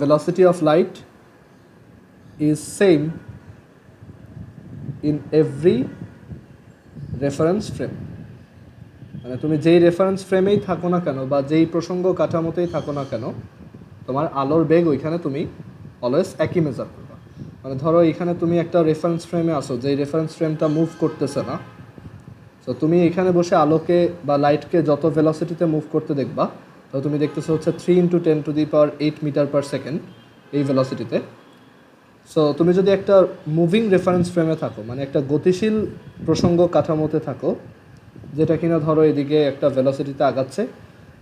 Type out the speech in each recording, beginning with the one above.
velocity of light is same in every reference frame. মানে তুমি যেই রেফারেন্স ফ্রেমেই থাকো না কেন বা যেই প্রসঙ্গ কাঠামোতেই থাকো না কেন, তোমার আলোর বেগ ওইখানে তুমি অলওয়েজ একই মেজার করবা। মানে ধরো এখানে তুমি একটা রেফারেন্স ফ্রেমে আসো, যেই রেফারেন্স ফ্রেমটা মুভ করতেছে না, তো তুমি এখানে বসে আলোকে বা লাইটকে যত ভেলোসিটিতে মুভ করতে দেখবা, তো তুমি দেখতেছো হচ্ছে 3 × 10⁸ মিটার পার সেকেন্ড এই ভেলোসিটিতে। সো তুমি যদি একটা মুভিং রেফারেন্স ফ্রেমে থাকো, মানে একটা গতিশীল প্রসঙ্গ কাঠামোতে থাকো, যেটা কিনা ধরো এদিকে একটা ভেলোসিটিতে আগাচ্ছে,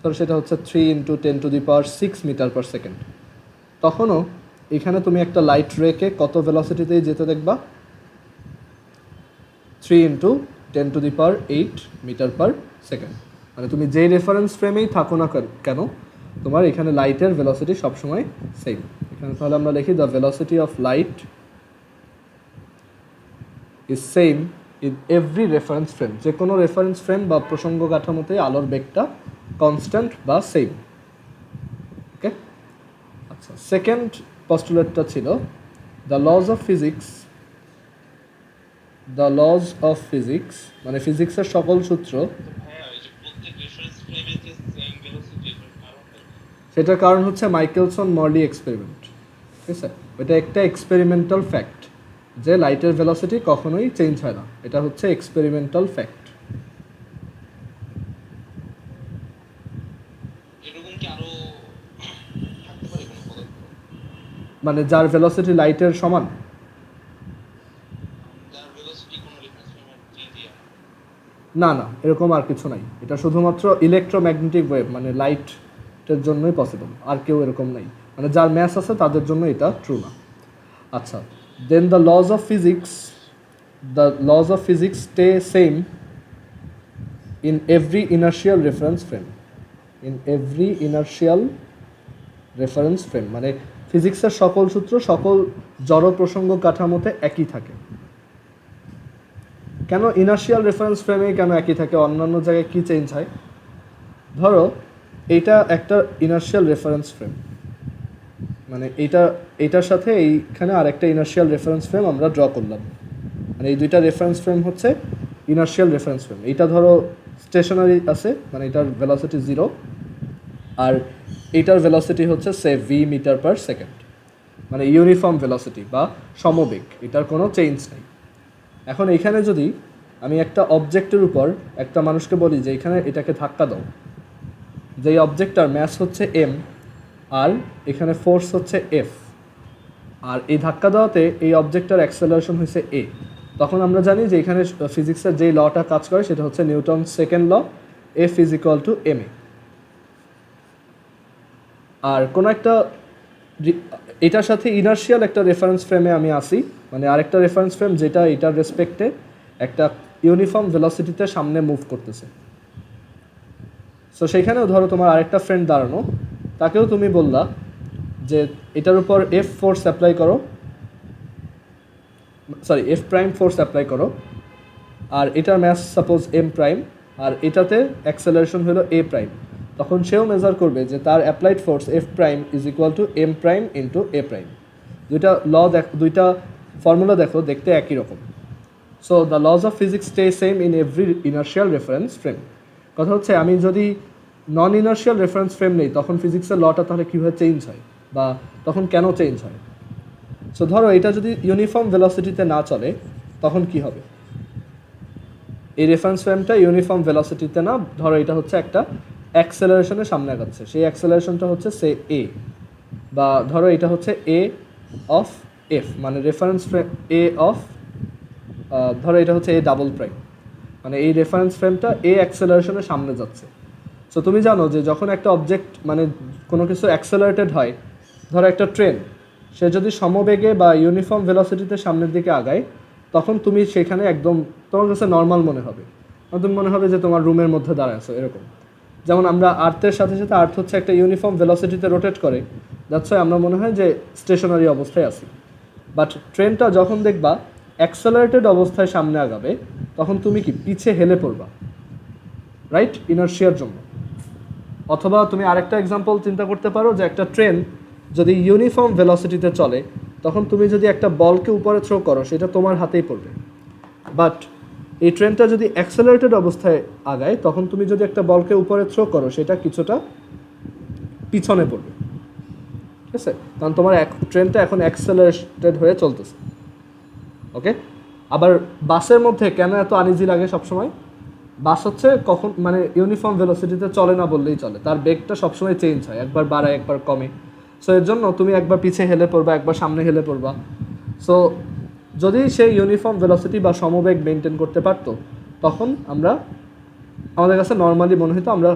ধরো সেটা হচ্ছে 3 × 10⁶ মিটার পার সেকেন্ড, তখনও এখানে তুমি একটা লাইট রেকে কত ভেলোসিটিতেই যেতে দেখবা? 3 × 10⁸ মিটার পার সেকেন্ড। মানে তুমি যেই রেফারেন্স ফ্রেমেই থাকো না কেন, তোমার এখানে লাইটের ভেলোসিটি সবসময় সেম। এখানে তাহলে আমরা লিখি the velocity of light is same in every reference frame. যে কোনো রেফারেন্স ফ্রেম বা প্রসঙ্গ কাঠামোতে আলোর বেগটা কনস্ট্যান্ট বা সেম। ওকে, আচ্ছা, সেকেন্ড পস্টুলেটটা ছিল the laws of physics. The laws of physics মানে ফিজিক্সের সকল সূত্র। সেটার কারণ হচ্ছে মাইকেলসন মরলি এক্সপেরিমেন্ট। ঠিক আছে, এটা একটা এক্সপেরিমেন্টাল ফ্যাক্ট যে লাইটের ভেলোসিটি কখনোই চেঞ্জ হয় না। এটা হচ্ছে এক্সপেরিমেন্টাল ফ্যাক্ট। মানে যার ভেলোসিটি লাইটের সমান, না না, এরকম আর কিছু নাই। এটা শুধুমাত্র ইলেকট্রোম্যাগনেটিক ওয়েভ মানে লাইটের জন্যই পসিবল, আর কেউ এরকম নাই। মানে যার ম্যাস আছে তাদের জন্য এটা ট্রু না। আচ্ছা, then the laws of physics stay same in every inertial reference frame. In every inertial reference frame মানে ফিজিক্সের সকল সূত্র সকল জড় প্রসঙ্গ কাঠামোতে একই থাকে। কেন ইনার্শিয়াল রেফারেন্স ফ্রেমে কেন একই থাকে, অন্যান্য জায়গায় কী চেঞ্জ হয়? ধরো এইটা একটা ইনার্শিয়াল রেফারেন্স ফ্রেম, মানে এইটার সাথে এইখানে আর একটা ইনার্শিয়াল রেফারেন্স ফ্রেম আমরা ড্র করলাম। মানে এই দুইটা রেফারেন্স ফ্রেম হচ্ছে ইনার্শিয়াল রেফারেন্স ফ্রেম। এইটা ধরো স্টেশনারি আছে, মানে এটার ভেলোসিটি 0, আর এইটার ভেলোসিটি হচ্ছে সে ভি মিটার পার সেকেন্ড, মানে ইউনিফর্ম ভেলোসিটি বা সমবেগ, এটার কোনো চেঞ্জ নেই। এখন এইখানে যদি আমি একটা অবজেক্টের উপর একটা মানুষকে বলি যে এখানে এটাকে ধাক্কা দাও, যেই অবজেক্টটার ম্যাস হচ্ছে এম আর এখানে ফোর্স হচ্ছে এফ, আর এই ধাক্কা দেওয়াতে এই অবজেক্টটার অ্যাক্সেলারেশন হয়েছে এ, তখন আমরা জানি যে এখানে ফিজিক্সের যেই লটা কাজ করে সেটা হচ্ছে Newton second law, F is equal to m a. আর কোনো একটা এটার সাথে ইনার্শিয়াল একটা রেফারেন্স ফ্রেমে আমি আসি, মানে আরেকটা রেফারেন্স ফ্রেম যেটা এটার রেসপেক্টে একটা ইউনিফর্ম ভেলোসিটিতে সামনে মুভ করতেছে। সো সেইখানেও ধরো তোমার আরেকটা ফ্রেন্ড দাঁড়ানো, তাকেও তুমি বললা যে এটার উপর এফ ফোর্স অ্যাপ্লাই করো, sorry F prime force apply করো, আর এটার ম্যাস সাপোজ এম প্রাইম, আর এটাতে অ্যাক্সেলারেশন হলো এ প্রাইম, তখন সেও মেজার করবে যে তার applied force F prime is equal to M prime into A prime. দুইটা ফর্মুলা দেখো, দেখতে একই রকম। So the laws of physics stay same in every inertial reference frame. কথা হচ্ছে আমি যদি নন ইনার্শিয়াল রেফারেন্স ফ্রেম নেই, তখন ফিজিক্সের লটা তাহলে কীভাবে চেঞ্জ হয় বা তখন কেন চেঞ্জ হয়? সো ধরো এটা যদি ইউনিফর্ম ভেলোসিটিতে না চলে, তখন কি হবে? এই রেফারেন্স ফ্রেমটা ইউনিফর্ম ভেলোসিটিতে না, ধরো এটা হচ্ছে একটা অ্যাক্সেলারেশনের সামনে আগাচ্ছে, সেই অ্যাক্সেলারেশনটা হচ্ছে সে এ, বা ধরো এটা হচ্ছে এ অফ এফ, মানে রেফারেন্স ফ্রেম এ অফ, ধরো এটা হচ্ছে এ ডাবল প্রাইম, মানে এই রেফারেন্স ফ্রেমটা এ অ্যাক্সেলারেশনের সামনে যাচ্ছে। সো তুমি জানো যে যখন একটা অবজেক্ট মানে কোনো কিছু অ্যাক্সেলারেটেড হয়, ধরো একটা ট্রেন, সে যদি সমবেগে বা ইউনিফর্ম ভেলোসিটিতে সামনের দিকে আগায়, তখন তুমি সেখানে একদম তোমার কাছে নর্মাল মনে হবে, তুমি মনে হবে যে তোমার রুমের মধ্যে দাঁড়ায় আছো এরকম। যেমন আমরা আর্থের সাথে সাথে আর্থ হচ্ছে একটা ইউনিফর্ম ভেলোসিটিতে রোটেট করে, যাচ্ছে আমরা মনে হয় যে স্টেশনারি অবস্থায় আছি। বাট ট্রেনটা যখন দেখবা অ্যাক্সেলারেটেড অবস্থায় সামনে আগাবে, তখন তুমি কি পিছে হেলে পড়বা, রাইট, ইনার্শিয়ার জন্য। অথবা তুমি আরেকটা এক্সাম্পল চিন্তা করতে পারো যে একটা ট্রেন যদি ইউনিফর্ম ভেলোসিটিতে চলে তখন তুমি যদি একটা বলকে উপরে থ্রো করো সেটা তোমার হাতেই পড়বে, বাট এই ট্রেনটা যদি অ্যাক্সেলারেটেড অবস্থায় আগায় তখন তুমি যদি একটা বলকে উপরে থ্রো করো সেটা কিছুটা পিছনে পড়বে, ঠিক আছে, কারণ তোমার ট্রেনটা এখন অ্যাক্সেলারেটেড হয়ে চলতেছে। ওকে, আবার বাসের মধ্যে কেন এত আনইজি লাগে সবসময়? বাস হচ্ছে কখন মানে ইউনিফর্ম ভেলোসিটিতে চলে না বললেই চলে, তার বেগটা সবসময় চেঞ্জ হয়, একবার বাড়ায় একবার কমে। সো এর জন্য তুমি একবার পিছিয়ে হেলে পড়বা, একবার সামনে হেলে পড়বা। সো যদি সে ইউনিফর্ম ভেলোসিটি বা সমবেগ মেনটেন করতে পারতো তখন আমাদের কাছে নর্মালি মনে হতো আমরা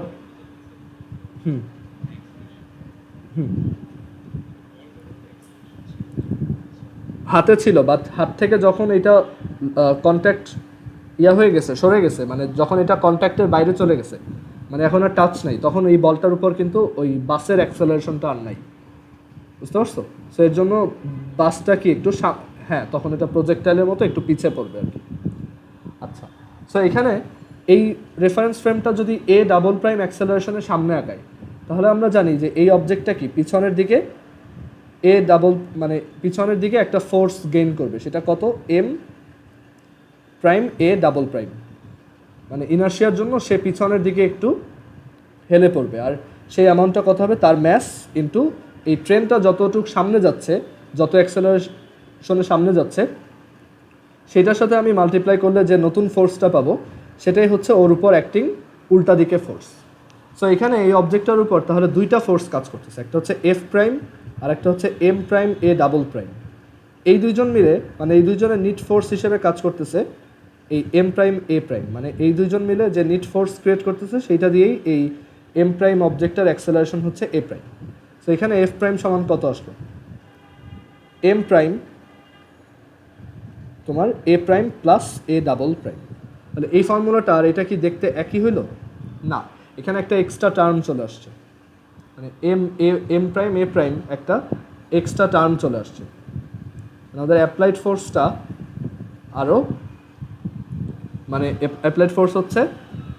হাতে ছিল, বাট হাত থেকে যখন এটা কন্ট্যাক্ট হয়ে গেছে, সরে গেছে, মানে যখন এটা কন্ট্যাক্টের বাইরে চলে গেছে, মানে এখন আর টাচ নাই, তখন এই বলটার উপর কিন্তু ওই বাসের অ্যাক্সেলারেশনটা আর নাই, বুঝতে পারছো? সো এর জন্য বাসটা কি একটু হ্যাঁ, তখন এটা প্রজেক্টাইলের মতো একটু পিছিয়ে পড়বে আর কি। আচ্ছা, সো এখানে এই রেফারেন্স ফ্রেমটা যদি এ ডাবল প্রাইম অ্যাক্সেলারেশনের সামনে আগায় তাহলে আমরা জানি যে এই অবজেক্টটা কি পিছনের দিকে পিছনের দিকে একটা ফোর্স গেইন করবে, সেটা কত? M prime A double prime, মানে ইনার্শিয়ার জন্য সে পিছনের দিকে একটু হেলে পড়বে, আর সেই অ্যামাউন্টটা কত হবে? তার ম্যাস ইন্টু এই ট্রেনটা যতটুকু সামনে যাচ্ছে, যত অ্যাক্সেলারেশনের সামনে যাচ্ছে সেটার সাথে আমি মাল্টিপ্লাই করলে যে নতুন ফোর্সটা পাবো সেটাই হচ্ছে ওর উপর অ্যাক্টিং উল্টা দিকে ফোর্স। সো এখানে এই অবজেক্টটার উপর তাহলে দুইটা ফোর্স কাজ করতেছে, একটা হচ্ছে এফ প্রাইম আর একটা হচ্ছে M prime A double prime. এই দুইজন মিলে মানে এই দুইজনের নিট ফোর্স হিসেবে কাজ করতেছে এই এম প্রাইম এ প্রাইম, মানে এই দুইজন মিলে যে নিট ফোর্স ক্রিয়েট করতেছে সেইটা দিয়েই এই এম প্রাইম অবজেক্টের অ্যাক্সেলারেশন হচ্ছে এ প্রাইম। সো এখানে এফ প্রাইম সমান কত আসলো? এম প্রাইম তোমার a prime plus a double prime. তাহলে এই ফর্মুলাটা আর এটা কি দেখতে একই হইলো? না, এখানে একটা এক্সট্রা টার্ম চলে আসছে, মানে এম প্রাইম এ প্রাইম একটা এক্সট্রা টার্ম চলে আসছে, আমাদের অ্যাপ্লাইড ফোর্সটা আরও মানে অ্যাপ্লাইড ফোর্স হচ্ছে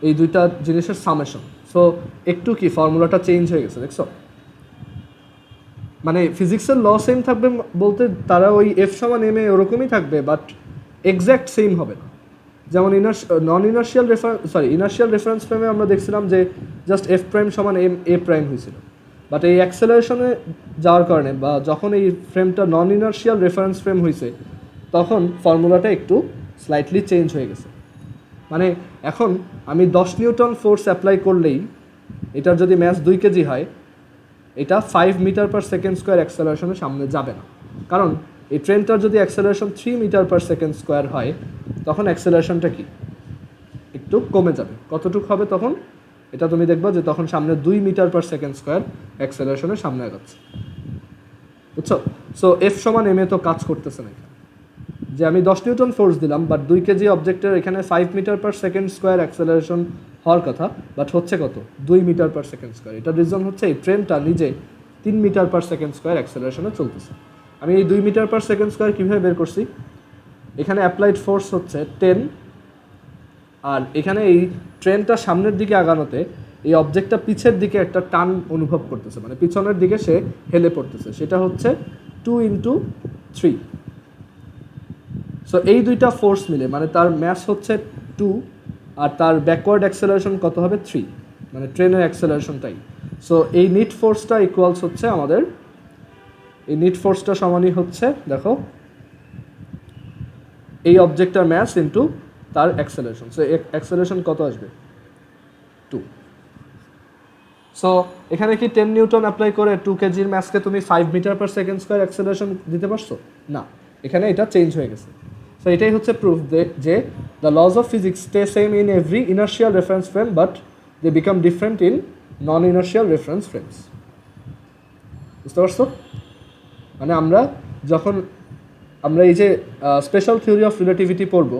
এই দুইটা জিনিসের সামেশন। সো একটু কি ফর্মুলাটা চেঞ্জ হয়ে গেছে, দেখছো? মানে ফিজিক্সের ল সেম থাকবে বলতে তারা ওই এফ সমান এম এ ওরকমই থাকবে, বাট এক্স্যাক্ট সেম হবে না। যেমন ইনার্শিয়াল রেফারেন্স ফ্রেমে আমরা দেখছিলাম যে জাস্ট এফ প্রাইম সমান এম এ প্রাইম হয়েছিল, বাট এই অ্যাক্সেলারেশনে যাওয়ার কারণে বা যখন এই ফ্রেমটা নন ইনার্শিয়াল রেফারেন্স ফ্রেম হয়েছে তখন ফর্মুলাটা একটু স্লাইটলি চেঞ্জ হয়ে গেছে। মানে এখন আমি 10 নিউটন ফোর্স অ্যাপ্লাই করলেই এটার যদি ম্যাস 2 কেজি হয় এটা 5 মিটার পার সেকেন্ড স্কোয়ার অ্যাক্সেলারেশনের সামনে যাবে না, কারণ এই ট্রেনটার যদি acceleration 3 metre per second square হয় তখন অ্যাক্সেলারেশনটা কি একটু কমে যাবে। কতটুকু হবে তখন? এটা তুমি দেখবা যে তখন সামনে 2 মিটার পার সেকেন্ড স্কোয়ার অ্যাক্সেলারেশনের সামনে আগাচ্ছে, বুঝছো? সো এফ সমান এম এ তো কাজ করতেছে না, যে আমি 10 নিউটন ফোর্স দিলাম বাট 2 কেজি অবজেক্টের এখানে 5 metre per second square acceleration হওয়ার কথা, বাট হচ্ছে কত? 2 মিটার পার সেকেন্ড স্কোয়ার। এটার রিজন হচ্ছে এই ট্রেনটা নিজে 3 মিটার পার সেকেন্ড স্কোয়ার অ্যাক্সেলারেশনে চলতেছে। আমি এই 2 মিটার পার সেকেন্ড স্কোয়ার কীভাবে বের করছি? এখানে অ্যাপ্লাইড ফোর্স হচ্ছে 10, আর এখানে এই ট্রেনটা সামনের দিকে আগানোতে এই অবজেক্টটা পিছের দিকে একটা টান অনুভব করতেছে, মানে পিছনের দিকে সে হেলে পড়তেছে, সেটা হচ্ছে 2 ইন্টু 3। সো এই দুইটা ফোর্স মিলে মানে তার ম্যাস হচ্ছে 2 আর তার ব্যাকওয়ার্ড অ্যাক্সেলারেশন কত হবে? 3, মানে ট্রেনের অ্যাক্সেলারেশনটাই। সো এই নিট ফোর্সটা ইকুয়ালস হচ্ছে আমাদের এই নিট ফোর্সটা সমানই হচ্ছে দেখো এই অবজেক্টটার ম্যাস ইন্টু তার অ্যাক্সেলারেশন। সো অ্যাক্সেলারেশন কত আসবে? 2। সো এখানে কি 10 নিউটন অ্যাপ্লাই করে 2 কেজির ম্যাসকে তুমি 5 metre per second square acceleration দিতে পারছো? না, এখানে এটা চেঞ্জ হয়ে গেছে। সো এটাই হচ্ছে প্রুফ যে the laws of physics stay same in every inertial reference frame but they become different in non inertial reference frames. বুঝতে পারছো? মানে যখন আমরা এই যে স্পেশাল থিওরি অফ রিলেটিভিটি পড়বো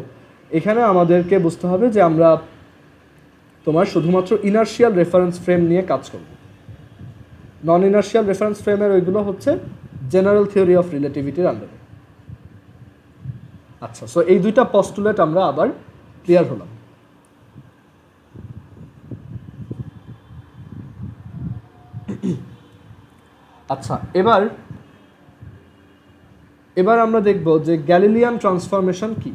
এখানে আমাদেরকে বুঝতে হবে যে আমরা তোমার শুধুমাত্র ইনার্শিয়াল রেফারেন্স ফ্রেম নিয়ে কাজ করব। নন ইনার্শিয়াল রেফারেন্স ফ্রেমের ওইগুলো হচ্ছে জেনারেল থিওরি অফ রিলেটিভিটির আন্ডারে। আচ্ছা, সো এই দুইটা পস্টুলেট আমরা আবার ক্লিয়ার হলাম। আচ্ছা, এবার আমরা দেখব যে গ্যালিলিয়ান ট্রান্সফরমেশন কি।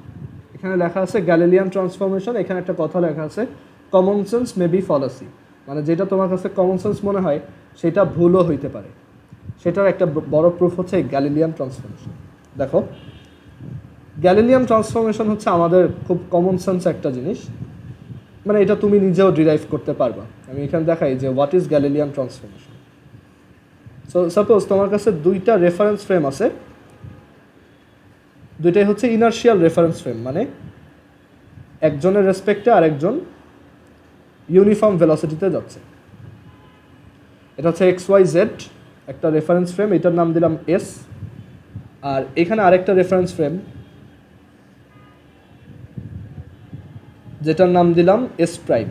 এখানে লেখা আছে গ্যালিলিয়ান ট্রান্সফরমেশন, এখানে একটা কথা লেখা আছে কমন সেন্স মে বি ফলাসি, মানে যেটা তোমার কাছে কমন সেন্স মনে হয় সেটা ভুলও হইতে পারে। সেটার একটা বড় প্রুফ হচ্ছে গ্যালিলিয়ান ট্রান্সফরমেশন। দেখো, গ্যালিলিয়ান ট্রান্সফরমেশন হচ্ছে আমাদের খুব কমন সেন্স একটা জিনিস, মানে এটা তুমি নিজেও ডিরাইভ করতে পারবা। আমি এখানে দেখাই যে what is Galilean transformation. So suppose তোমার কাছে দুইটা রেফারেন্স ফ্রেম আছে, দুইটাই হচ্ছে ইনার্শিয়াল রেফারেন্স ফ্রেম, মানে একজনের রেসপেক্টে আরেকজন ইউনিফর্ম ভেলোসিটিতে যাচ্ছে। এটা হচ্ছে এক্স ওয়াই জেড একটা রেফারেন্স ফ্রেম, এটার নাম দিলাম এস। আর এখানে আরেকটা রেফারেন্স ফ্রেম যেটার নাম দিলাম এস প্রাইম।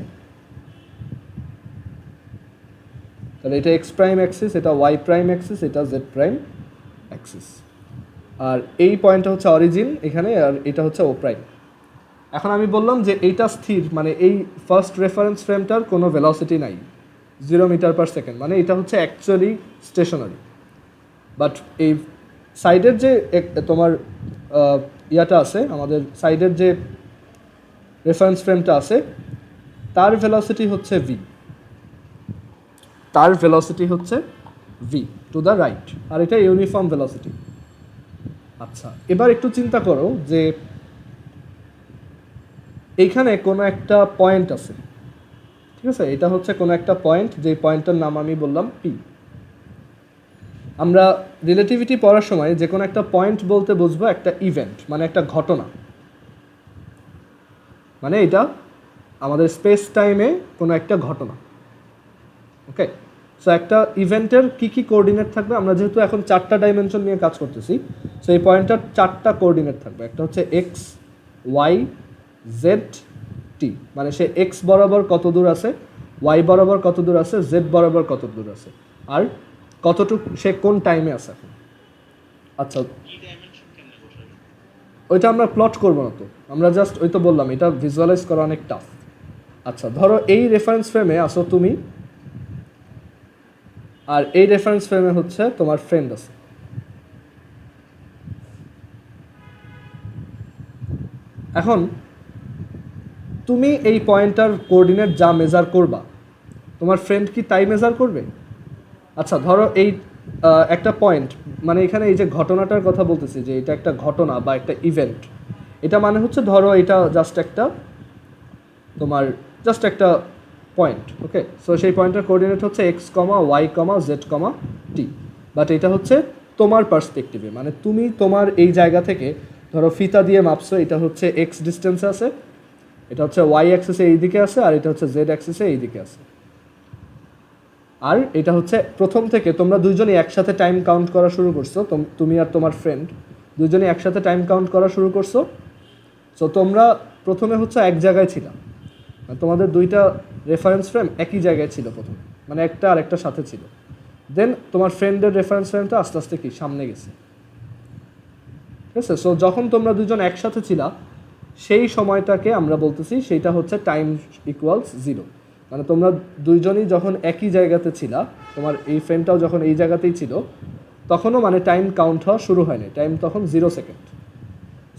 তাহলে এটা এক্স প্রাইম অ্যাক্সিস, এটা ওয়াই প্রাইম অ্যাক্সিস, এটা জেড প্রাইম অ্যাক্সিস। আর এই পয়েন্টটা হচ্ছে অরিজিন এখানে, আর এটা হচ্ছে ও প্রাইম। এখন আমি বললাম যে এইটা স্থির, মানে এই ফার্স্ট রেফারেন্স ফ্রেমটার কোনো ভেলোসিটি নাই, 0 মিটার পার সেকেন্ড, মানে এটা হচ্ছে অ্যাকচুয়ালি স্টেশনারি। বাট এই সাইডের যে তোমার ইয়াটা আছে, আমাদের সাইডের যে রেফারেন্স ফ্রেমটা আছে, তার ভেলোসিটি হচ্ছে ভি, তার ভেলোসিটি হচ্ছে ভি টু দ্য রাইট, আর এটা ইউনিফর্ম ভেলোসিটি। আচ্ছা, এবার একটু চিন্তা করো যে এইখানে কোনো একটা পয়েন্ট আছে, ঠিক আছে, এটা হচ্ছে কোনো একটা পয়েন্ট, যে পয়েন্টটার নাম আমি বললাম পি। আমরা রিলেটিভিটি পড়ার সময় যে কোনো একটা পয়েন্ট বলতে বুঝবো একটা ইভেন্ট, মানে একটা ঘটনা, মানে এটা আমাদের স্পেস টাইমে কোনো একটা ঘটনা। ওকে, সো একটা ইভেন্টের কী কী কোঅর্ডিনেট থাকবে, আমরা যেহেতু এখন 4টা ডাইমেনশন নিয়ে কাজ করতেছি, সো এই পয়েন্টটার 4টা কোঅর্ডিনেট থাকবে। একটা হচ্ছে এক্স, ওয়াই, জেড, টি, মানে সে এক্স বরাবর কত দূর আছে, ওয়াই বরাবর কত দূর আছে, জেড বরাবর কত দূর আছে, আর কতটুকু সে কোন টাইমে আছে এখন। আচ্ছা, ওইটা আমরা প্লট করবো না তো, আমরা জাস্ট ওই তো বললাম এটা ভিজুয়ালাইজ করা অনেক টাফ। আচ্ছা, ধরো এই রেফারেন্স ফ্রেমে আসো তুমি, আর এই রেফারেন্স ফ্রেমে হচ্ছে তোমার ফ্রেন্ড আছে। এখন তুমি এই পয়েন্টটার কোঅর্ডিনেট যা মেজার করবা, তোমার ফ্রেন্ড কি তাই মেজার করবে? আচ্ছা, ধরো এই একটা পয়েন্ট, মানে এখানে এই যে ঘটনাটার কথা বলতেছি, যে এটা একটা ঘটনা বা একটা ইভেন্ট, এটা মানে হচ্ছে ধরো এটা জাস্ট একটা তোমার জাস্ট একটা পয়েন্ট। ওকে, সো সেই পয়েন্টের কোঅর্ডিনেট হচ্ছে X comma Y comma Z comma T. But এটা হচ্ছে তোমার পার্সপেক্টিভে, মানে তুমি তোমার এই জায়গা থেকে ধরো ফিতা দিয়ে মাপছো, এটা হচ্ছে এক্স ডিস্টেন্সে আছে, এটা হচ্ছে ওয়াই অ্যাক্সিসে এই দিকে আছে, আর এটা হচ্ছে জেড অ্যাক্সিসে এই দিকে আছে। আর এটা হচ্ছে প্রথম থেকে তোমরা দুইজনই একসাথে টাইম কাউন্ট করা শুরু করছো, তুমি আর তোমার ফ্রেন্ড দুইজনই একসাথে টাইম কাউন্ট করা শুরু করছো। সো তোমরা প্রথমে হচ্ছে এক জায়গায় ছিলাম, তোমাদের দুইটা রেফারেন্স ফ্রেম একই জায়গায় ছিল প্রথমে, মানে একটা আর একটা সাথে ছিল। দেন তোমার ফ্রেন্ডের রেফারেন্স ফ্রেমটা আস্তে আস্তে কি সামনে গেছে, ঠিক আছে। সো যখন তোমরা দুজন একসাথে ছিলা, সেই সময়টাকে আমরা বলতেছি সেইটা হচ্ছে টাইম ইকুয়ালস 0, মানে তোমরা দুইজনই যখন একই জায়গাতে ছিলা, তোমার এই ফ্রেন্ডটাও যখন এই জায়গাতেই ছিল, তখনও মানে টাইম কাউন্ট হওয়া শুরু হয়নি, টাইম তখন 0 সেকেন্ড।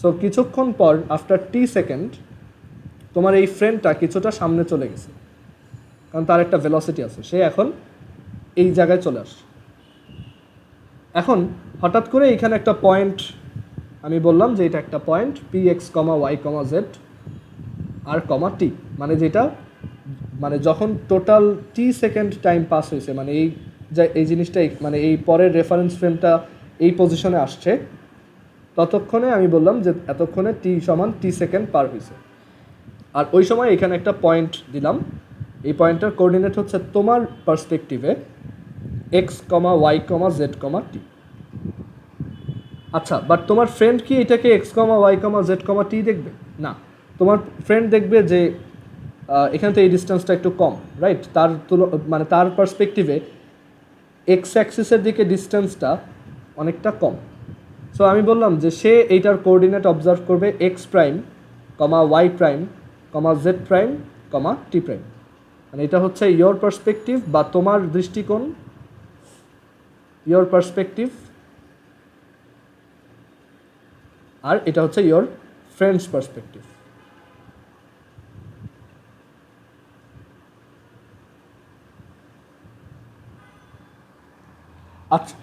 সো কিছুক্ষণ পর আফটার টি সেকেন্ড তোমার এই ফ্রেন্ডটা কিছুটা সামনে চলে গেছে, কারণ তার একটা ভেলোসিটি আছে, সে এখন এই জায়গায় চলে আসে। এখন হঠাৎ করে এখানে একটা পয়েন্ট, আমি বললাম যে এটা একটা point P x comma Y comma Z আর কমা টি, মানে যেটা মানে যখন টোটাল টি সেকেন্ড টাইম পাস হয়েছে, মানে এই জিনিসটাই মানে এই পরের রেফারেন্স ফ্রেমটা এই পজিশনে আসছে, ততক্ষণে আমি বললাম যে এতক্ষণে টি সমান টি সেকেন্ড পার হয়েছে। আর ওই সময় এখানে একটা পয়েন্ট দিলাম, এই পয়েন্টটার কোঅর্ডিনেট হচ্ছে তোমার পার্সপেক্টিভে x comma Y comma Z comma টি। আচ্ছা, বাট তোমার ফ্রেন্ড কি এটাকে x comma Y comma Z comma টি দেখবে না, তোমার ফ্রেন্ড দেখবে যে এখান থেকে এই ডিস্টেন্সটা একটু কম, রাইট, তার মানে তার পার্সপেক্টিভে এক্স অ্যাক্সিসের দিকে ডিস্টেন্সটা অনেকটা কম। সো আমি বললাম যে সে এইটার কোঅর্ডিনেট অবজার্ভ করবে এক্স প্রাইম কমা ওয়াই প্রাইম কমা জেড প্রাইম কমা টি প্রাইম, মানে এটা হচ্ছে ইয়োর পার্সপেক্টিভ বা তোমার দৃষ্টিকোণ, ইয়োর পার্সপেক্টিভ, আর এটা হচ্ছে ইয়োর ফ্রেন্ডস পার্সপেক্টিভ। আচ্ছা,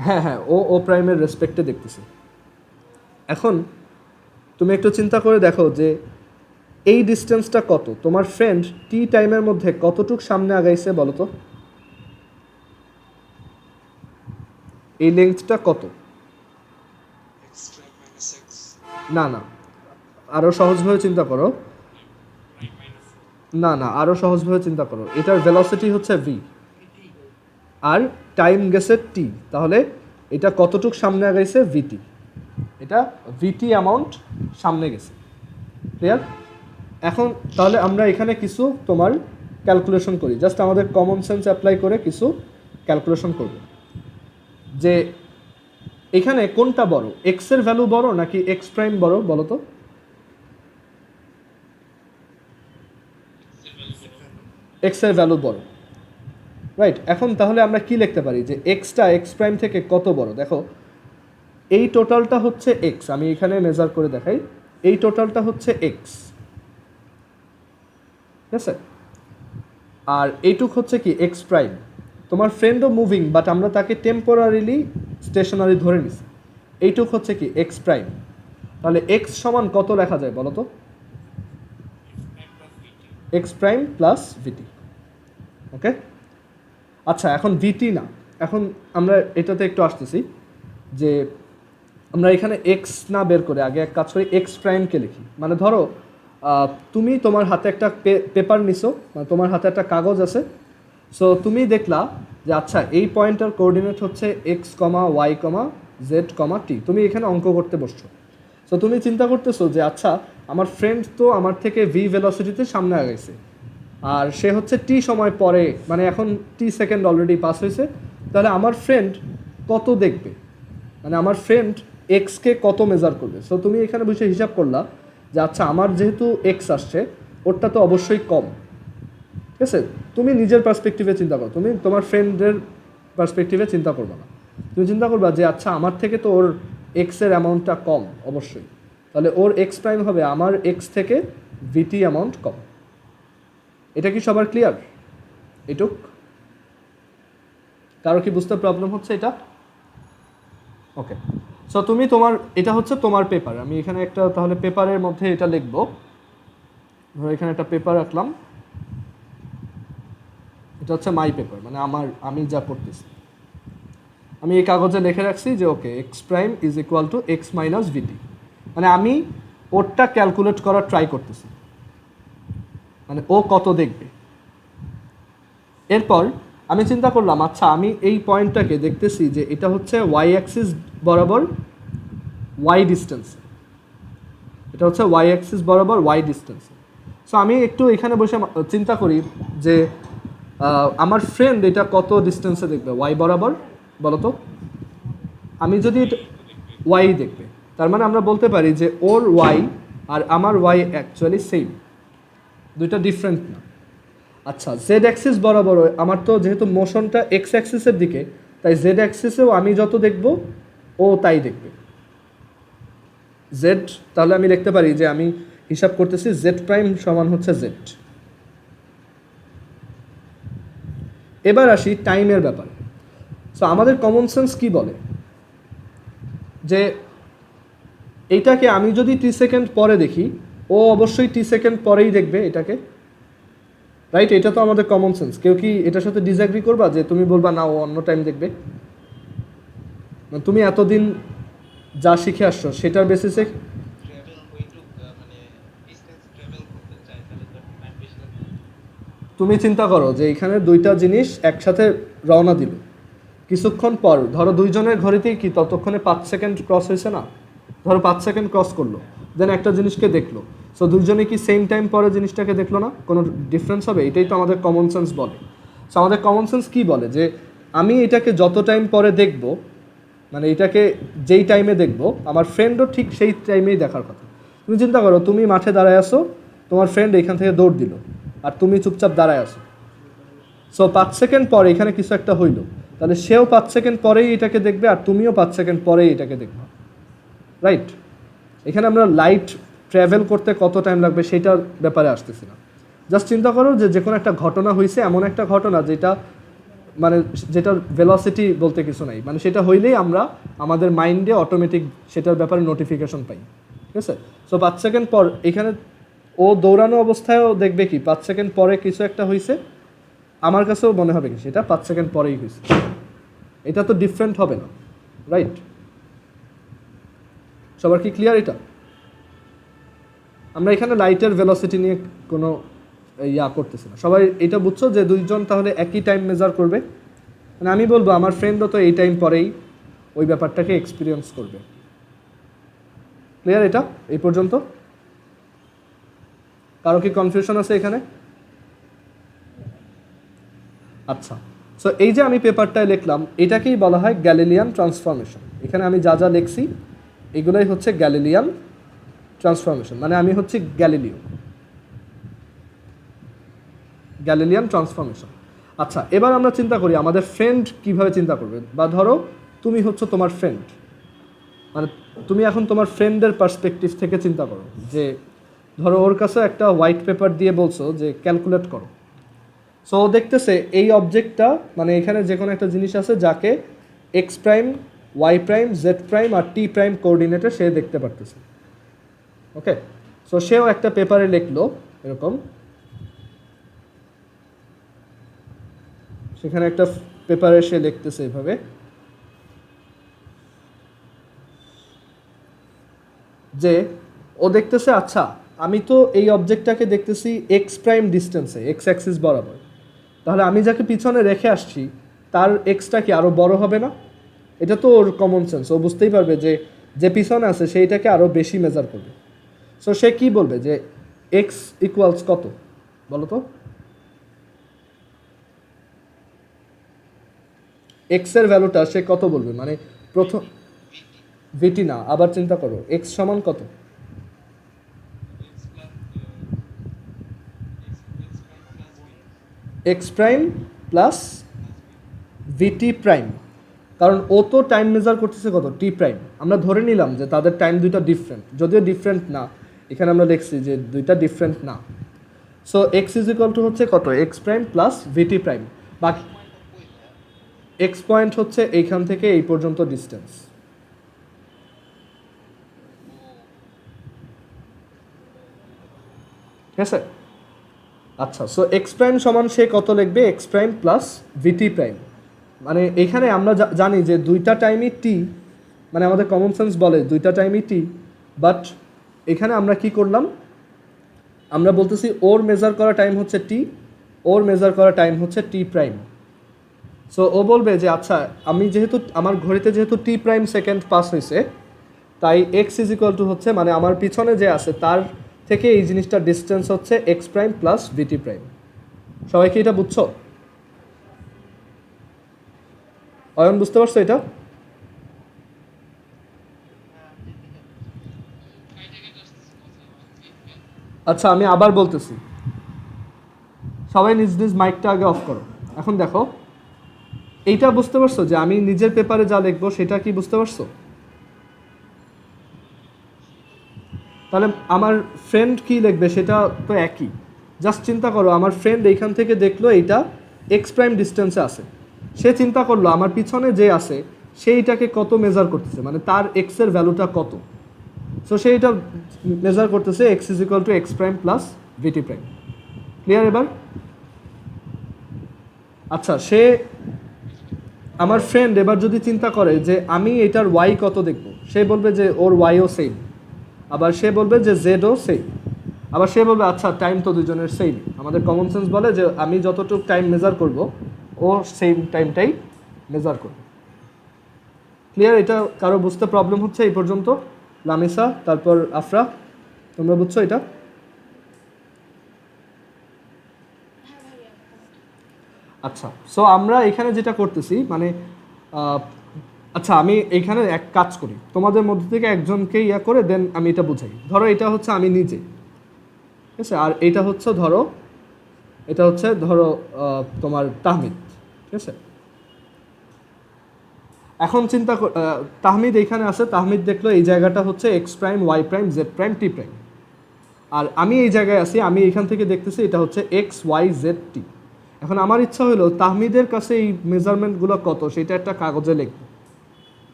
হ্যাঁ হ্যাঁ, ও প্রাইমের রেসপেক্টে দেখতেছি। এখন তুমি একটু চিন্তা করে দেখো যে এই ডিস্টেন্সটা কত, তোমার ফ্রেন্ড টি টাইমের মধ্যে কতটুক সামনে আগাইছে বলো তো, এই লেন্থটা কত? না না, আরও সহজভাবে চিন্তা করো। না না, আরও সহজভাবে চিন্তা করো, এটার ভেলোসিটি হচ্ছে ভি আর টাইম গেছে টি, তাহলে এটা কতটুক সামনে আগাইছে ভিটি, এটা ভিটি অ্যামাউন্ট সামনে গেছে। ক্লিয়ার? এখন তাহলে আমরা এখানে কিছু তোমার ক্যালকুলেশন করি, জাস্ট আমাদের কমন সেন্স অ্যাপ্লাই করে কিছু ক্যালকুলেশন করব যে এখানে কোনটা বড়, এক্স এর ভ্যালু বড় নাকি এক্স প্রাইম বড় বলো তো? এক্স এর ভ্যালু বড়, রাইট। এখন তাহলে আমরা কি লিখতে পারি যে এক্সটা এক্স প্রাইম থেকে কত বড়? দেখো এই টোটালটা হচ্ছে এক্স, আমি এখানে মেজার করে দেখাই, এই টোটালটা হচ্ছে এক্স, ঠিক আছে, আর এইটুক হচ্ছে কি এক্স প্রাইম। তোমার ফ্রেন্ডও মুভিং, বাট আমরা তাকে টেম্পোরারিলি স্টেশনারি ধরে নিছি, এইটুক হচ্ছে কি এক্স প্রাইম। তাহলে এক্স সমান কত লেখা যায় বলো তো? এক্স প্রাইম প্লাস ভিটি। ওকে, আচ্ছা এখন ভিটি না, এখন আমরা এটাতে একটু আসতেছি যে আমরা এখানে এক্স না বের করে আগে এক কাজ করি, এক্স প্রাইমকে লিখি। মানে ধরো তুমি তোমার হাতে একটা পেপার নিছো, মানে তোমার হাতে একটা কাগজ আছে, সো তুমি দেখলা যে আচ্ছা এই পয়েন্টের কোঅর্ডিনেট হচ্ছে X comma Y comma Z comma টি, তুমি এখানে অঙ্ক করতে বসছো। সো তুমি চিন্তা করতেছো যে আচ্ছা আমার ফ্রেন্ড তো আমার থেকে ভি ভেলোসিটিতে সামনে আগাইছে, আর সে হচ্ছে টি সময় পরে, মানে এখন টি সেকেন্ড অলরেডি পাস হয়েছে, তাহলে আমার ফ্রেন্ড কত দেখবে, মানে আমার ফ্রেন্ড এক্সকে কত মেজার করবে। সো তুমি এখানে বসে হিসাব করলা যে আচ্ছা আমার যেহেতু এক্স আসছে, ওরটা তো অবশ্যই কম, ঠিক আছে। তুমি নিজের পার্সপেক্টিভে চিন্তা করো, তুমি তোমার ফ্রেন্ডের পার্সপেক্টিভে চিন্তা করবা না, তুমি চিন্তা করবা যে আচ্ছা আমার থেকে তো ওর এক্সের অ্যামাউন্টটা কম অবশ্যই, তাহলে ওর এক্স প্রাইম হবে আমার এক্স থেকে ভিটি অ্যামাউন্ট কম। এটা কি সবার ক্লিয়ার? এটুক কারো কি বুঝতে প্রবলেম হচ্ছে এটা? ওকে, সো তুমি তোমার, এটা হচ্ছে তোমার পেপার, আমি এখানে একটা তাহলে পেপারের মধ্যে এটা লিখবো, ধরো এখানে একটা পেপার রাখলাম, এটা হচ্ছে মাই পেপার, মানে আমি যা পড়তেছি, আমি এই কাগজে লিখে রাখছি যে okay x prime is equal to x minus v t, মানে আমি ওরটা ক্যালকুলেট করার ট্রাই করতেছি, মানে ও কত দেখবে। এরপর আমি চিন্তা করলাম আচ্ছা আমি এই পয়েন্টটাকে দেখতেছি যে এটা হচ্ছে ওয়াই অ্যাক্সিস বরাবর ওয়াই ডিস্টেন্স, এটা হচ্ছে ওয়াই অ্যাক্সিস বরাবর ওয়াই ডিস্টেন্স। সো আমি একটু এখানে বসে চিন্তা করি যে আমার ফ্রেন্ড এটা কত ডিস্টেন্সে দেখবে ওয়াই বরাবর বলো তো? আমি যদি ওয়াই দেখবে, তার মানে আমরা বলতে পারি যে ওর ওয়াই আর আমার ওয়াই অ্যাকচুয়ালি সেম, দুইটা ডিফারেন্ট না। আচ্ছা জেড অ্যাক্সিস বরাবর আমার তো যেহেতু মোশনটা এক্স অ্যাক্সিসের দিকে, তাই জেড অ্যাক্সিসেও আমি যত দেখব ও তাই দেখবে জেড। তাহলে আমি লিখতে পারি যে আমি হিসাব করতেছি জেড প্রাইম সমান হচ্ছে জেড। এবার আসি টাইমের ব্যাপারে। সো আমাদের কমন সেন্স কি বলে যে এইটাকে আমি যদি টি সেকেন্ড পরে দেখি, ও অবশ্যই টি সেকেন্ড পরেই দেখবে এটাকে, রাইট? এটা তো আমাদের কমন সেন্স। কেউ কি এটার সাথে ডিসঅ্যাগ্রি করবা যে তুমি বলবা না ও অন্য টাইম দেখবে? তুমি এতদিন যা শিখে আসছো সেটার বেসিসে তুমি চিন্তা করো যে এখানে দুইটা জিনিস একসাথে রওনা দিল, কিছুক্ষণ পর ধরো দুইজনের ঘড়িতেই কি ততক্ষণে 5 সেকেন্ড ক্রস হয়েছে না? ধরো 5 সেকেন্ড ক্রস করলো, দেন একটা জিনিসকে দেখলো, সো দুইজনে কি সেম টাইম পরে জিনিসটাকে দেখলো না? কোনো ডিফারেন্স হবে? এটাই তো আমাদের কমন সেন্স বলে। সো আমাদের কমন সেন্স কী বলে যে আমি এটাকে যত টাইম পরে দেখব, মানে এটাকে যেই টাইমে দেখব আমার ফ্রেন্ডও ঠিক সেই টাইমেই দেখার কথা। তুমি চিন্তা করো তুমি মাঠে দাঁড়ায় আসো, তোমার ফ্রেন্ড এখান থেকে দৌড় দিল আর তুমি চুপচাপ দাঁড়ায় আসো, সো 5 সেকেন্ড পরে এখানে কিছু একটা হইল, তাহলে সেও 5 সেকেন্ড পরেই এটাকে দেখবে আর তুমিও 5 সেকেন্ড পরেই এটাকে দেখবে, রাইট? এখানে আমরা লাইট ট্রাভেল করতে কত টাইম লাগবে সেটার ব্যাপারে আসতেছি না। জাস্ট চিন্তা করো যে কোনো একটা ঘটনা হয়েছে, এমন একটা ঘটনা যেটা মানে যেটার ভেলোসিটি বলতে কিছু নাই, মানে সেটা হইলেই আমরা আমাদের মাইন্ডে অটোমেটিক সেটার ব্যাপারে নোটিফিকেশন পাই, ঠিক আছে? সো 5 সেকেন্ড পর এখানে ও দৌড়ানো অবস্থায়ও দেখবে কি 5 সেকেন্ড পরে কিছু একটা হয়েছে, আমার কাছেও মনে হবে কি সেটা 5 সেকেন্ড পরেই হয়েছে। এটা তো ডিফারেন্ট হবে না, রাইট? সবার কি ক্লিয়ার এটা? আমরা এখানে লাইটের ভেলোসিটি নিয়ে কোনো করতেছি না। সবাই এটা বুঝছো যে দুইজন তাহলে একই টাইম মেজার করবে, মানে আমি বলবো আমার ফ্রেন্ডও তো এই টাইম পরেই ওই ব্যাপারটাকে এক্সপিরিয়েন্স করবে। ক্লিয়ার এটা এই পর্যন্ত? কারো কি কনফিউশন আছে এখানে? আচ্ছা, সো এই যে আমি পেপারটায় লিখলাম এটাকেই বলা হয় গ্যালিলিয়ান ট্রান্সফরমেশন। এখানে আমি যা যা লিখছি এগুলোই হচ্ছে গ্যালিলিয়ান ট্রান্সফরমেশন, মানে আমি হচ্ছি গ্যালিলিয়ান ট্রান্সফরমেশন। আচ্ছা, এবার আমরা চিন্তা করি আমাদের ফ্রেন্ড কিভাবে চিন্তা করবে, বা ধরো তুমি হচ্ছে তোমার ফ্রেন্ড, মানে তুমি এখন তোমার ফ্রেন্ডের পার্সপেক্টিভ থেকে চিন্তা করো যে ধরো ওর কাছে একটা হোয়াইট পেপার দিয়ে বলছো যে ক্যালকুলেট করো। সো ও দেখতেছে এই অবজেক্টটা, মানে এখানে যে কোনো একটা জিনিস আছে যাকে x prime, y prime, z prime আর টি প্রাইম কোঅর্ডিনেটে সে দেখতে পারতেছে। ওকে, সো সেও একটা পেপারে লিখলো এরকম, সেখানে একটা পেপারে সে লিখতেছে এভাবে যে ও দেখতেছে আচ্ছা আমি তো এই অবজেক্টটাকে দেখতেছি এক্স প্রাইম ডিস্টেন্সে, এক্স অ্যাক্সিস বরাবর, তাহলে আমি যাকে পিছনে রেখে আসছি তার এক্সটা কি আরও বড় হবে না? এটা তো ওর কমন সেন্স, ও বুঝতেই পারবে যে যে পিছনে আছে সেইটাকে আরও বেশি মেজার করবে। সো সে কি বলবে যে এক্স ইকুয়ালস কত বলো তো? এক্সের ভ্যালুটা সে কত বলবে, মানে প্রথম ভিটি না, আবার চিন্তা করো এক্স সমান কত? এক্স প্রাইম প্লাস ভিটি প্রাইম, কারণ ও তো টাইম মেজার করতেছে কত? টি প্রাইম। আমরা ধরে নিলাম যে তাদের টাইম দুইটা ডিফারেন্ট, যদিও ডিফারেন্ট না, এখানে আমরা লিখছি যে দুইটা ডিফারেন্ট না। So x is equal to হচ্ছে কত? এক্স প্রাইম প্লাস ভিটি প্রাইম, বাকি এক্স পয়েন্ট হচ্ছে এইখান থেকে এই পর্যন্ত ডিস্টেন্স, ঠিক আছে? আচ্ছা, সো এক্স প্রাইম সমান সে কত লিখবে? এক্স প্রাইম প্লাস ভিটি প্রাইম, মানে এখানে আমরা জানি যে দুইটা টাইমই টি, মানে আমাদের কমন সেন্স বলে দুইটা টাইমই টি, বাট এখানে আমরা কি করলাম? আমরা বলতেছি ওর মেজার করা টাইম হচ্ছে টি, ওর মেজার করা টাইম হচ্ছে টি প্রাইম। সো ও বলবে যে আচ্ছা আমি যেহেতু আমার ঘড়িতে যেহেতু টি প্রাইম সেকেন্ড পাস হয়েছে, তাই এক্স ইজ ইকুয়াল টু হচ্ছে, মানে আমার পিছনে যে আছে তার থেকে এই জিনিসটার ডিস্টেন্স হচ্ছে এক্স প্রাইম প্লাস ভিটি প্রাইম। সবাই কি এটা বুঝছো? অয়ন বুঝতে পারছো এটা? আচ্ছা আমি আবার বলতেছি, সবাই নিজ নিজ মাইকটা আগে অফ করো। এখন দেখো এইটা বুঝতে পারছো যে আমি নিজের পেপারে যা লিখবো সেটা কি বুঝতে পারছো? তাহলে আমার ফ্রেন্ড কি লিখবে সেটা তো একই। জাস্ট চিন্তা করো আমার ফ্রেন্ড এইখান থেকে দেখলো এইটা এক্স প্রাইম ডিস্টেন্সে আছে, সে চিন্তা করলো আমার পিছনে যে আছে সেইটাকে কত মেজার করতেছে, মানে তার এক্সের ভ্যালুটা কত। সো সেইটা মেজার করতেছে X is equal to x prime plus VT prime. Clear এবার? আচ্ছা, সে আমার ফ্রেন্ড এবার যদি চিন্তা করে যে আমি এটার ওয়াই কত দেখব, সে বলবে যে ওর ওয়াইও সেম, আবার সে বলবে যে জেডও সেম, আবার সে বলবে আচ্ছা টাইম তো দুজনের সেম। আমাদের কমন সেন্স বলে যে আমি যতটুকু টাইম মেজার করব ও সেম টাইমটাই মেজার করবে। ক্লিয়ার? এটা কারো বুঝতে প্রবলেম হচ্ছে এই পর্যন্ত? লামিসা, তারপর আফরা, তোমরা বুঝছো এটা? আচ্ছা, সো আমরা এখানে যেটা করতেছি মানে আচ্ছা আমি এইখানে এক কাজ করি, তোমাদের মধ্যে থেকে একজনকে করে দেন আমি এটা বুঝাই। ধরো এটা হচ্ছে আমি নিজে, ঠিক আছে, আর এটা হচ্ছে ধরো এটা হচ্ছে ধরো তোমার তাহমিদ, ঠিক আছে। এখন তাহমিদ এইখানে আছে, তাহমিদ দেখলো এই জায়গাটা হচ্ছে x prime, y prime, z prime, t prime. আর আমি এই জায়গায় আছি, আমি এইখান থেকে দেখতেছি এটা হচ্ছে এক্স ওয়াই জেড টি। এখন আমার ইচ্ছা হলো তাহমিদের কাছে এই মেজারমেন্টগুলো কত সেটা একটা কাগজে লিখবো।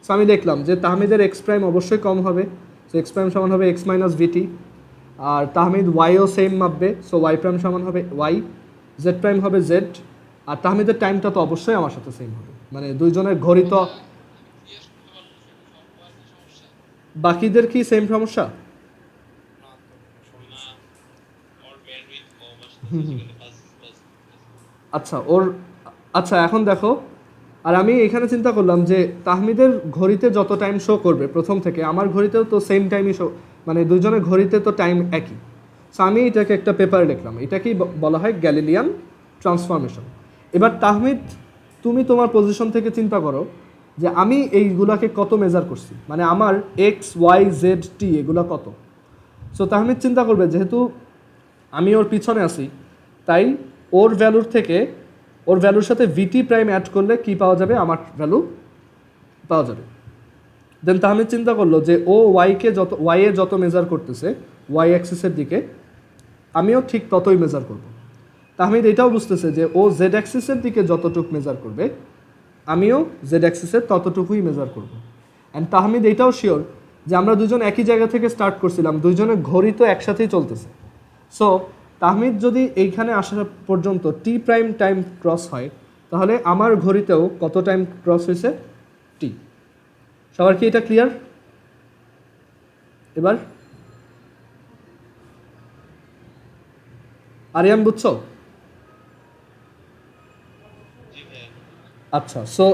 সো আমি দেখলাম যে তাহমিদের এক্স প্রাইম অবশ্যই কম হবে, সো এক্স প্রাইম সমান হবে এক্স মাইনাস ভিটি। আর তাহমিদ ওয়াইও সেম মাপবে, সো ওয়াই প্রাইম সমান হবে ওয়াই, জেড প্রাইম হবে জেড। আর তাহমিদের টাইমটা তো অবশ্যই আমার সাথে সেম হবে, মানে দুইজনের ঘড়ি তো। বাকিদের কি সেম সমস্যা? আচ্ছা ওর, আচ্ছা এখন দেখো, আর আমি এখানে চিন্তা করলাম যে তাহমিদের ঘড়িতে যত টাইম শো করবে প্রথম থেকে, আমার ঘড়িতেও তো সেম টাইমই শো, মানে দুজনের ঘড়িতে তো টাইম একই। সো আমি এটাকে একটা পেপারে লিখলাম, এটাকেই বলা হয় গ্যালিলিয়ান ট্রান্সফরমেশন। এবার তাহমিদ, তুমি তোমার পজিশন থেকে চিন্তা করো যে আমি এইগুলাকে কত মেজার করছি, মানে আমার এক্স ওয়াই জেড টি এগুলো কত। সো তাহমিদ চিন্তা করবে যেহেতু আমি ওর পিছনে আছি, তাই ওর ভ্যালুর থেকে, ওর ভ্যালুর সাথে ভিটি প্রাইম অ্যাড করলে কি পাওয়া যাবে, আমার ভ্যালু পাওয়া যাবে। দেন তাহমিদ চিন্তা করলো যে ও ওয়াইয়ে যত মেজার করতেছে ওয়াই অ্যাক্সিসের দিকে, আমিও ঠিক ততই মেজার করব। তাহমিদ এটাও বুঝতেছে যে ও জেড অ্যাক্সিসের দিকে যতটুকু মেজার করবে, আমিও জেড অ্যাক্সিসের ততটুকুই মেজার করব। অ্যান্ড তাহমিদ এটাও শিওর যে আমরা দুজন একই জায়গা থেকে স্টার্ট করছিলাম, দুইজনের ঘড়ি তো একসাথেই চলতেছে। সো তাহমিদ যদি এইখানে আসা পর্যন্ত টি প্রাইম টাইম ক্রস হয়, তাহলে আমার ঘড়িতেও কত টাইম ক্রস হয়েছে, টি। সবার কি এটা ক্লিয়ার? এবার আরিয়ান বুঝছো? আচ্ছা, সো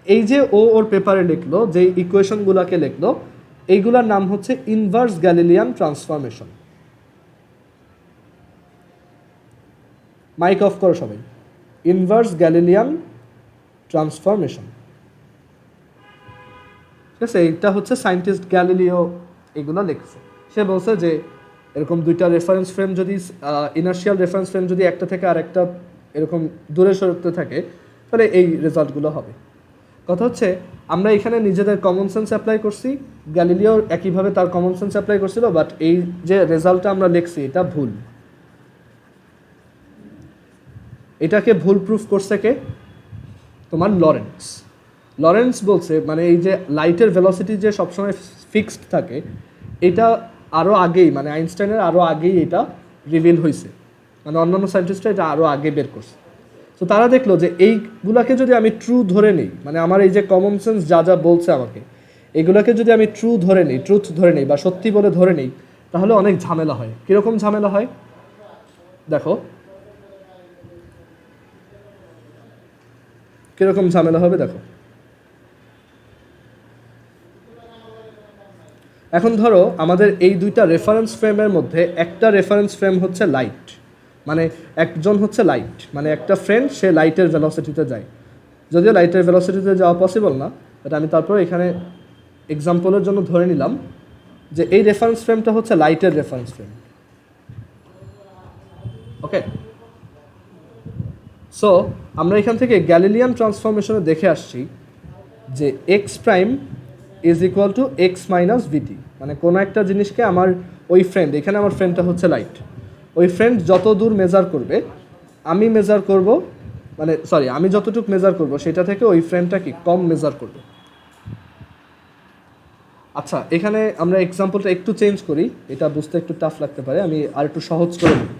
এই যে ও ওর পেপারে লিখলো, যে ইকুয়েশনগুলোকে লিখলো, এইগুলোর নাম হচ্ছে inverse Galilean transformation. Mic off করো সবাই। ইনভার্স গ্যালিলিয়ান ট্রান্সফরমেশন, ঠিক আছে। এইটা হচ্ছে সায়েন্টিস্ট গ্যালিলিও এগুলো লিখছে। সে বলছে যে এরকম দুইটা রেফারেন্স ফ্রেম যদি, ইনার্শিয়াল রেফারেন্স ফ্রেম যদি একটা থেকে আর একটা এরকম দূরে সরতে থাকে, তাহলে এই রেজাল্টগুলো হবে। কথা হচ্ছে আমরা এখানে নিজেদের কমন সেন্স অ্যাপ্লাই করছি, গ্যালিলিও একইভাবে তার কমন সেন্স অ্যাপ্লাই করছিল, বাট এই যে রেজাল্টটা আমরা লিখছি এটা ভুল। এটাকে ভুল প্রুফ করছে কে? তোমার লরেন্স। লরেন্স বলছে মানে এই যে লাইটের ভেলোসিটি যে সবসময় ফিক্সড থাকে, এটা আরও আগেই, মানে আইনস্টাইনের আরও আগেই এটা রিভিল হয়েছে, মানে অন্যান্য সায়েন্টিস্টরা এটা আরও আগে বের করছে। তো তারা দেখলো যে এইগুলাকে যদি আমি ট্রু ধরে নিই, মানে আমার এই যে কমন সেন্স যা যা বলছে আমাকে, এগুলোকে যদি আমি ট্রুথ ধরে নিই বা সত্যি বলে ধরে নিই, তাহলে অনেক ঝামেলা হয়। কীরকম ঝামেলা হয় দেখো, কীরকম ঝামেলা হবে দেখো। এখন ধরো আমাদের এই দুইটা রেফারেন্স ফ্রেমের মধ্যে একটা রেফারেন্স ফ্রেম হচ্ছে লাইট, মানে একজন হচ্ছে লাইট, মানে একটা ফ্রেন্ড সে লাইটের ভেলোসিটিতে যায়। যদিও লাইটের ভেলোসিটিতে যাওয়া পসিবল না, বাট আমি তারপর এখানে এক্সাম্পলের জন্য ধরে নিলাম যে এই রেফারেন্স ফ্রেমটা হচ্ছে লাইটের রেফারেন্স ফ্রেম। ওকে, সো আমরা এখান থেকে গ্যালিলিয়ান ট্রান্সফরমেশনে দেখে আসছি যে x prime is equal to x minus v t, মানে কোনো একটা জিনিসকে আমার ওই ফ্রেন্ড, এখানে আমার ফ্রেন্ডটা হচ্ছে লাইট, ওই ফ্রেন্ড যত দূর মেজার করবে আমি মেজার করব, মানে সরি আমি যতটুকু মেজার করব সেটা থেকে ওই ফ্রেন্ডটা কি কম মেজার করবে। আচ্ছা এখানে আমরা এক্সাম্পলটা একটু চেঞ্জ করি, এটা বুঝতে একটু টাফ লাগতে পারে, আমি আর একটু সহজ করে দিই।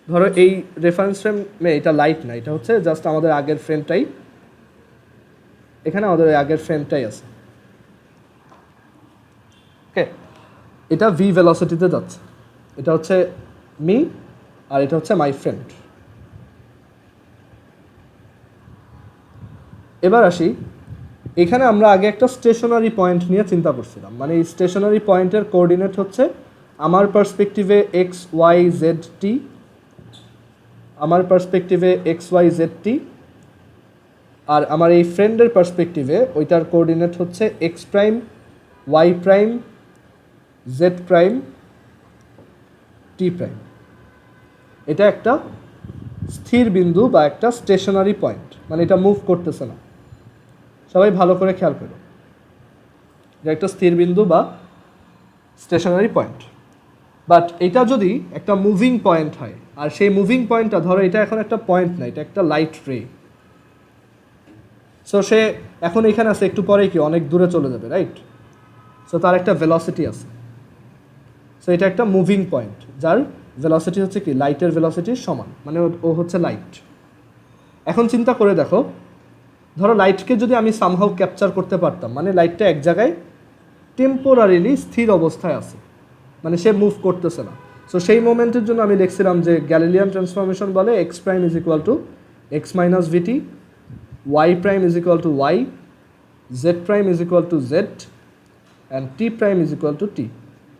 ধরো এই রেফারেন্স ফ্রেমে এটা লাইট না, এটা হচ্ছে জাস্ট আমাদের আগের ফ্রেমটাই, এখানে আমাদের আগের ফ্রেমটাই আছে। ওকে, এটা ভি ভেলোসিটিতে যাচ্ছে, এটা হচ্ছে মি আর এটা হচ্ছে মাই ফ্রেন্ড। এবার আসি, এখানে আমরা আগে একটা স্টেশনারি পয়েন্ট নিয়ে চিন্তা করছিলাম, মানে এই স্টেশনারি পয়েন্টের কোঅর্ডিনেট হচ্ছে আমার পার্সপেক্টিভে এক্স ওয়াই জেড টি, আমার পার্সপেক্টিভে এক্স ওয়াই জেড টি, আর আমার এই ফ্রেন্ডের পার্সপেক্টিভে ওইটার কোঅর্ডিনেট হচ্ছে x prime y prime z prime t prime. এটা একটা স্থির বিন্দু বা একটা স্টেশনারি পয়েন্ট, মানে এটা মুভ করতেছে না। সবাই ভালো করে খেয়াল করো, এটা একটা স্থির বিন্দু বা স্টেশনারি পয়েন্ট। বাট এটা যদি একটা মুভিং পয়েন্ট হয়, আর সেই মুভিং পয়েন্টটা ধরো এটা এখন একটা পয়েন্ট না, এটা একটা লাইট রে। সো সে এখন এখানে আছে, একটু পরেই কি অনেক দূরে চলে যাবে, রাইট? সো তার একটা ভেলোসিটি আছে। সো এটা একটা মুভিং পয়েন্ট যার ভেলোসিটি হচ্ছে কি লাইটের ভেলোসিটির সমান, মানে ও হচ্ছে লাইট। এখন চিন্তা করে দেখো, ধরো লাইটকে যদি আমি সামহাউ ক্যাপচার করতে পারতাম, মানে লাইটটা এক জায়গায় টেম্পোরারিলি স্থির অবস্থায় আছে, মানে সে মুভ করতেছে না। সো সেই মোমেন্টের জন্য আমি লিখছিলাম যে গ্যালিলিয়ান ট্রান্সফরমেশন বলে x prime is equal to x minus v t, y prime is equal to y, z prime is equal to z, and t prime is equal to t.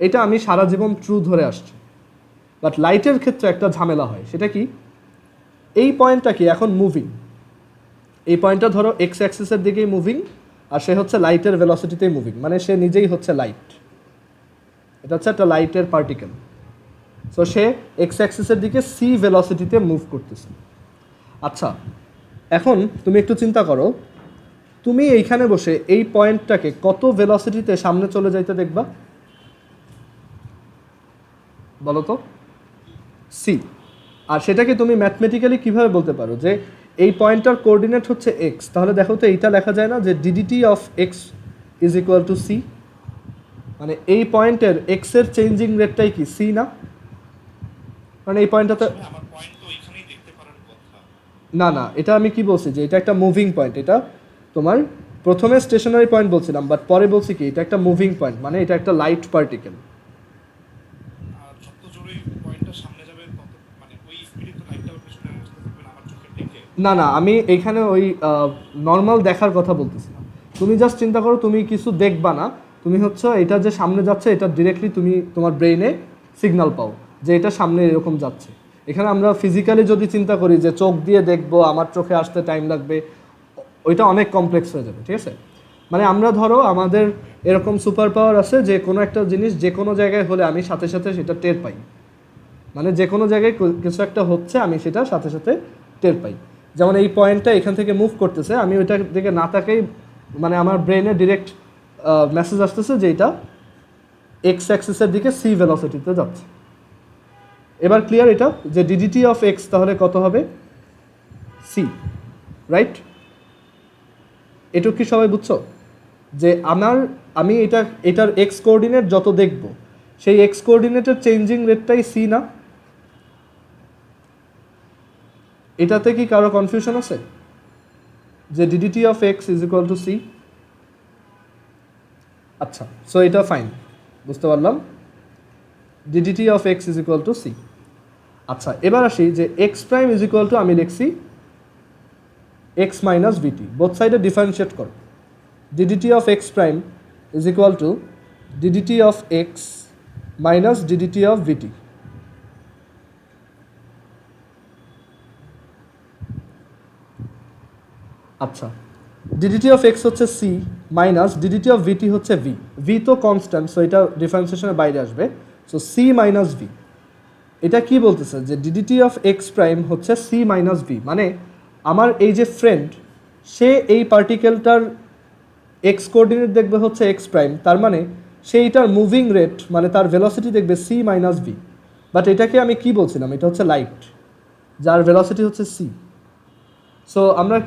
এটা আমি সারা জীবন ট্রু ধরে আসছি। বাট লাইটের ক্ষেত্রে একটা ঝামেলা হয়, সেটা কি, এই পয়েন্টটা কি এখন মুভিং, এই পয়েন্টটা ধরো এক্স অ্যাক্সিসের দিকেই মুভিং, আর সে হচ্ছে লাইটের ভেলোসিটিতেই মুভিং, মানে সে নিজেই হচ্ছে লাইট। এটা হচ্ছে একটা লাইটের পার্টিকেল। সো সে এক্স অ্যাক্সিসের দিকে সি ভেলোসিটিতে মুভ করতেছে। আচ্ছা, এখন তুমি একটু চিন্তা করো, তুমি এইখানে বসে এই পয়েন্টটাকে কত ভেলোসিটিতে সামনে চলে যাইতে দেখবা বলো তো? সি। আর সেটাকে তুমি ম্যাথমেটিক্যালি কিভাবে বলতে পারো যে এই পয়েন্টটার কোঅর্ডিনেট হচ্ছে এক্স, তাহলে দেখো তো এইটা লেখা যায় না যে DDT of x is equal to C, মানে এই পয়েন্টের এক্স এর চেঞ্জিং রেটটাই কি সি না? মানে এই পয়েন্টটাতে না না, এটা আমি কি বলছি যে এটা একটা মুভিং পয়েন্ট। এটা তোমার প্রথমে স্টেশনারি পয়েন্ট বলছিলাম, বাট পরে বলছি কি এটা একটা মুভিং পয়েন্ট, মানে এটা একটা লাইট পার্টিকেল। না না, আমি এইখানে ওই নর্মাল দেখার কথা বলতেছি না। তুমি জাস্ট চিন্তা করো, তুমি কিছু দেখবা না, তুমি হচ্ছে এটা যে সামনে যাচ্ছে এটা ডিরেক্টলি তুমি তোমার ব্রেইনে সিগন্যাল পাও যে এটা সামনে এরকম যাচ্ছে। এখানে আমরা ফিজিক্যালি যদি চিন্তা করি যে চোখ দিয়ে দেখবো, আমার চোখে আসতে টাইম লাগবে, ওইটা অনেক কমপ্লেক্স হয়ে যাবে, ঠিক আছে? মানে আমরা ধরো আমাদের এরকম সুপার পাওয়ার আছে যে কোনো একটা জিনিস যে কোনো জায়গায় হলে আমি সাথে সাথে সেটা টের পাই, মানে যে কোনো জায়গায় কিছু একটা হচ্ছে আমি সেটা সাথে সাথে টের পাই। যেমন এই পয়েন্টটা এখান থেকে মুভ করতেছে, আমি ওইটার দিকে না তাকাই, মানে আমার ব্রেনে ডিরেক্ট মেসেজ আসতেছে যে এটা এক্স অ্যাক্সিসের দিকে সি ভেলোসিটিতে যাচ্ছে। এবার ক্লিয়ার এটা যে ডিডিটি অফ এক্স তাহলে কত হবে? C, right? এটুকু কি সবাই বুঝছো যে আমি এটার এক্স কোঅর্ডিনেট যত দেখব সেই এক্স কোঅর্ডিনেটের চেঞ্জিং রেটটাই সি না? এটাতে কি কারো কনফিউশন আছে যে DDT of x is equal to c? আচ্ছা, সো এটা ফাইন, বুঝতে পারলাম, d d t of x is equal to c. আচ্ছা, এবার আসি যে x prime is equal to আমি লিখছি এক্স মাইনাস ভিটি, বোথ সাইডে ডিফারেন্সিয়েট করো। D d t of x prime is equal to d d t of x minus d d t of v t. আচ্ছা, d d t of x হচ্ছে সি মাইনাস ডিডিটি অফ ভিটি হচ্ছে V. V তো constant, so এটা ডিফারেন্সিয়েশনের বাইরে আসবে। সো সি মাইনাস ভি, এটা কি বলতেছে যে ডিডিটি অফ এক্স প্রাইম হচ্ছে সি মাইনাস ভি, মানে আমার এই যে ফ্রেন্ড সে এই পার্টিকেলটার এক্স কোঅর্ডিনেট দেখবে হচ্ছে এক্স প্রাইম, তার মানে সেইটার মুভিং রেট মানে তার ভেলোসিটি দেখবে সি মাইনাস ভি। বাট এটাকে আমি কি বলছিলাম, এটা হচ্ছে লাইট যার ভেলোসিটি হচ্ছে সি। সো আমরা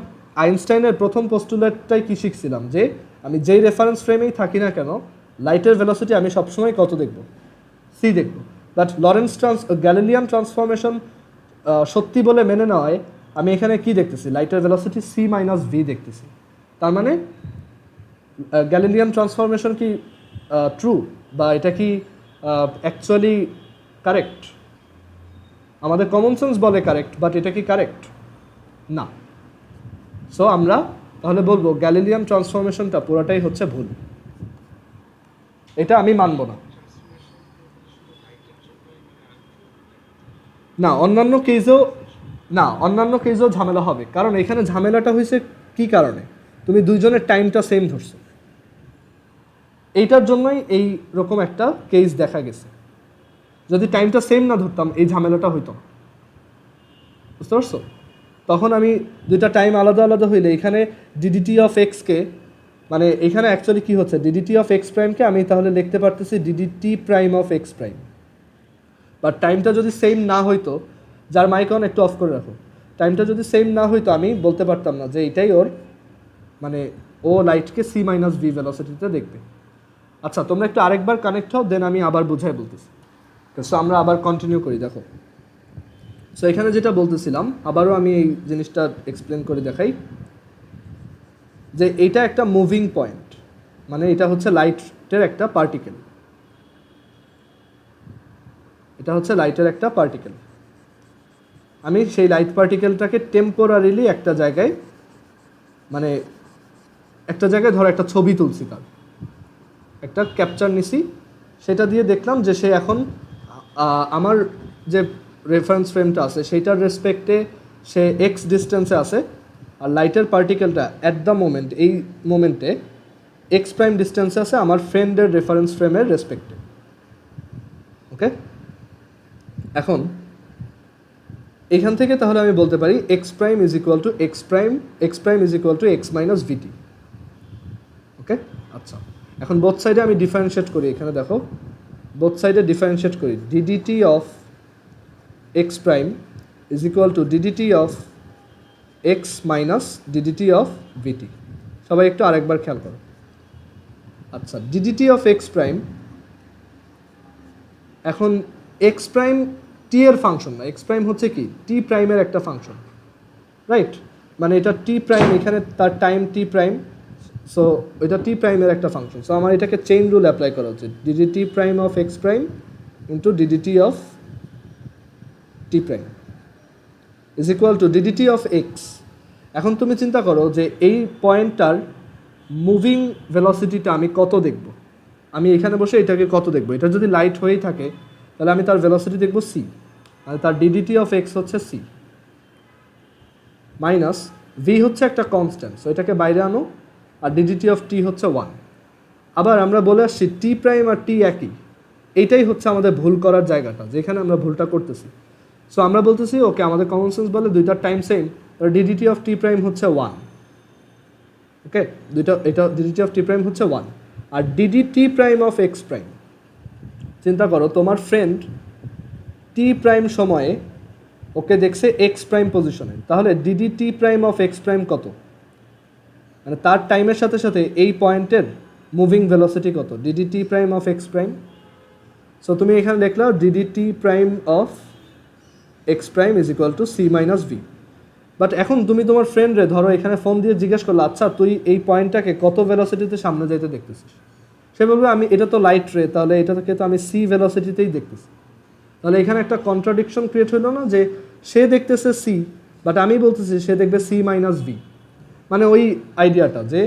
আইনস্টাইনের প্রথম পোস্টুলেটটাই কি শিখছিলাম যে আমি যেই রেফারেন্স ফ্রেমেই থাকি না কেন লাইটের ভেলোসিটি আমি সবসময় কত দেখব? সি দেখব। বাট গ্যালিলিয়ান ট্রান্সফরমেশন সত্যি বলে মেনে নেওয়ায় আমি এখানে কি দেখতেছি, লাইটের ভেলোসিটি সি মাইনাস ভি দেখতেছি। তার মানে গ্যালিলিয়ান ট্রান্সফরমেশন কি ট্রু, বা এটা কি অ্যাকচুয়ালি কারেক্ট? আমাদের কমন সেন্স বলে কারেক্ট, বাট এটা কি কারেক্ট না। সো আমরা তাহলে বলবো গ্যালিলিয়ান ট্রান্সফরমেশনটা পুরোটাই হচ্ছে ভুল, এটা আমি মানব না। না, অন্যান্য কেসেও ঝামেলা হবে, কারণ এখানে ঝামেলাটা হয়েছে কি কারণে, তুমি দুইজনের টাইমটা সেম ধরছো, এইটার জন্যই এই রকম একটা কেস দেখা গেছে। যদি টাইমটা সেম না ধরতাম এই ঝামেলাটা হইতো না। বুঝতে পারছো? তখন আমি দুইটা টাইম আলাদা আলাদা হইলে এখানে ডিডিটি অফ এক্সকে, মানে এখানে অ্যাকচুয়ালি কী হচ্ছে, ডিডিটি অফ এক্স প্রাইমকে আমি তাহলে লিখতে পারতেছি DDT prime of x prime. But টাইমটা যদি সেম না হইতো, যার মাইক অন একটু অফ করে রাখো, টাইমটা যদি সেম না হইতো আমি বলতে পারতাম না যে এটাই ওর, মানে ও লাইটকে সি মাইনাস ভি ভেলোসিটিতে দেখবে। আচ্ছা, তোমরা একটু আরেকবার কানেক্ট হও, দেন আমি আবার বুঝাই বলতেছি। সো আমরা আবার কন্টিনিউ করি, দেখো। সো এখানে যেটা বলতেছিলাম, আবারও আমি এই জিনিসটা এক্সপ্লেন করে দেখাই যে এইটা একটা মুভিং পয়েন্ট, মানে এটা হচ্ছে লাইটের একটা পার্টিকেল, এটা হচ্ছে লাইটের একটা পার্টিকেল। আমি সেই লাইট পার্টিকেলটাকে টেম্পোরারিলি একটা জায়গায়, মানে একটা জায়গায় ধরো একটা ছবি তুলছি, তার একটা ক্যাপচার নিছি, সেটা দিয়ে দেখলাম যে সে এখন আমার যে রেফারেন্স ফ্রেমটা আছে সেইটার রেসপেক্টে সে এক্স ডিস্টেন্সে আছে, আর লাইটের পার্টিকেলটা অ্যাট দ্য মোমেন্ট, এই মোমেন্টে এক্স প্রাইম ডিস্টেন্সে আছে আমার ফ্রেন্ডের রেফারেন্স ফ্রেমের রেসপেক্টে। ওকে, এখন এখান থেকে তাহলে আমি বলতে পারি x prime is equal to x prime is equal to x minus v t. Okay, আচ্ছা, এখন বোথ সাইডে আমি ডিফারেন্সিয়েট করি, এখানে দেখো বোথ সাইডে ডিফারেন্সিয়েট করি, d d t of x prime is equal to d d t of x minus d d t of v t. সবাই একটু আরেকবার খেয়াল করো। আচ্ছা, ডিডিটি অফ এক্স প্রাইম, এখন এক্স প্রাইম টি এর ফাংশন না, এক্স প্রাইম হচ্ছে কি টি প্রাইমের একটা ফাংশন, রাইট? মানে এটা টি প্রাইম, এখানে তার টাইম টি প্রাইম, সো এটা টি প্রাইমের একটা ফাংশন। সো আমার এটাকে চেইন রুল অ্যাপ্লাই করা উচিত, DDT prime of x prime into DDT of T prime is equal to d d t of x. এখন তুমি চিন্তা করো যে এই পয়েন্টটার মুভিং ভেলোসিটিটা আমি কত দেখব, আমি এখানে বসে এটাকে কত দেখব। এটা যদি লাইট হয়েই থাকে তাহলে আমি তার ভেলোসিটি দেখব সি, আর তার ডিডিটি অফ এক্স হচ্ছে সি মাইনাস ভি হচ্ছে একটা কনস্ট্যান্ট, সো এটাকে বাইরে আনো, আর ডিডিটি অফ টি হচ্ছে 1। আবার আমরা বলে আসছি টি প্রাইম আর টি একই, এইটাই হচ্ছে আমাদের ভুল করার জায়গাটা, যেখানে আমরা ভুলটা করতেছি। সো আমরা বলতেছি ওকে, আমাদের কমন সেন্স বলে দুইটার time same, DDT of T prime হচ্ছে 1। ওকে, এটা ডিডিটি অফ টি প্রাইম হচ্ছে 1, আর d d t prime of x prime, চিন্তা করো তোমার ফ্রেন্ড টি প্রাইম সময়ে ওকে দেখছে এক্স প্রাইম পজিশনে, তাহলে d d t prime of x prime কত, মানে তার টাইমের সাথে সাথে এই পয়েন্টের মুভিং ভেলোসিটি কত, d d t prime of x prime. So তুমি এখানে লিখলো d d t prime of x prime is equal to C minus v. But এখন তুমি তোমার ফ্রেন্ডরে ধরো এখানে ফোন দিয়ে জিজ্ঞেস করলো, আচ্ছা তুই এই পয়েন্টটাকে কত ভেলোসিটিতে সামনে যেতে দেখতেছিস? সে বলবে আমি, এটা তো লাইট রে, তাহলে এটাকে তো আমি সি ভেলোসিটিতেই দেখতেছি। তাহলে এখানে একটা কন্ট্রাডিকশন ক্রিয়েট হলো না, যে সে দেখতেছে সি বাট আমি বলতেছি সে দেখবে সি মাইনাস ভি। মানে ওই আইডিয়াটা যে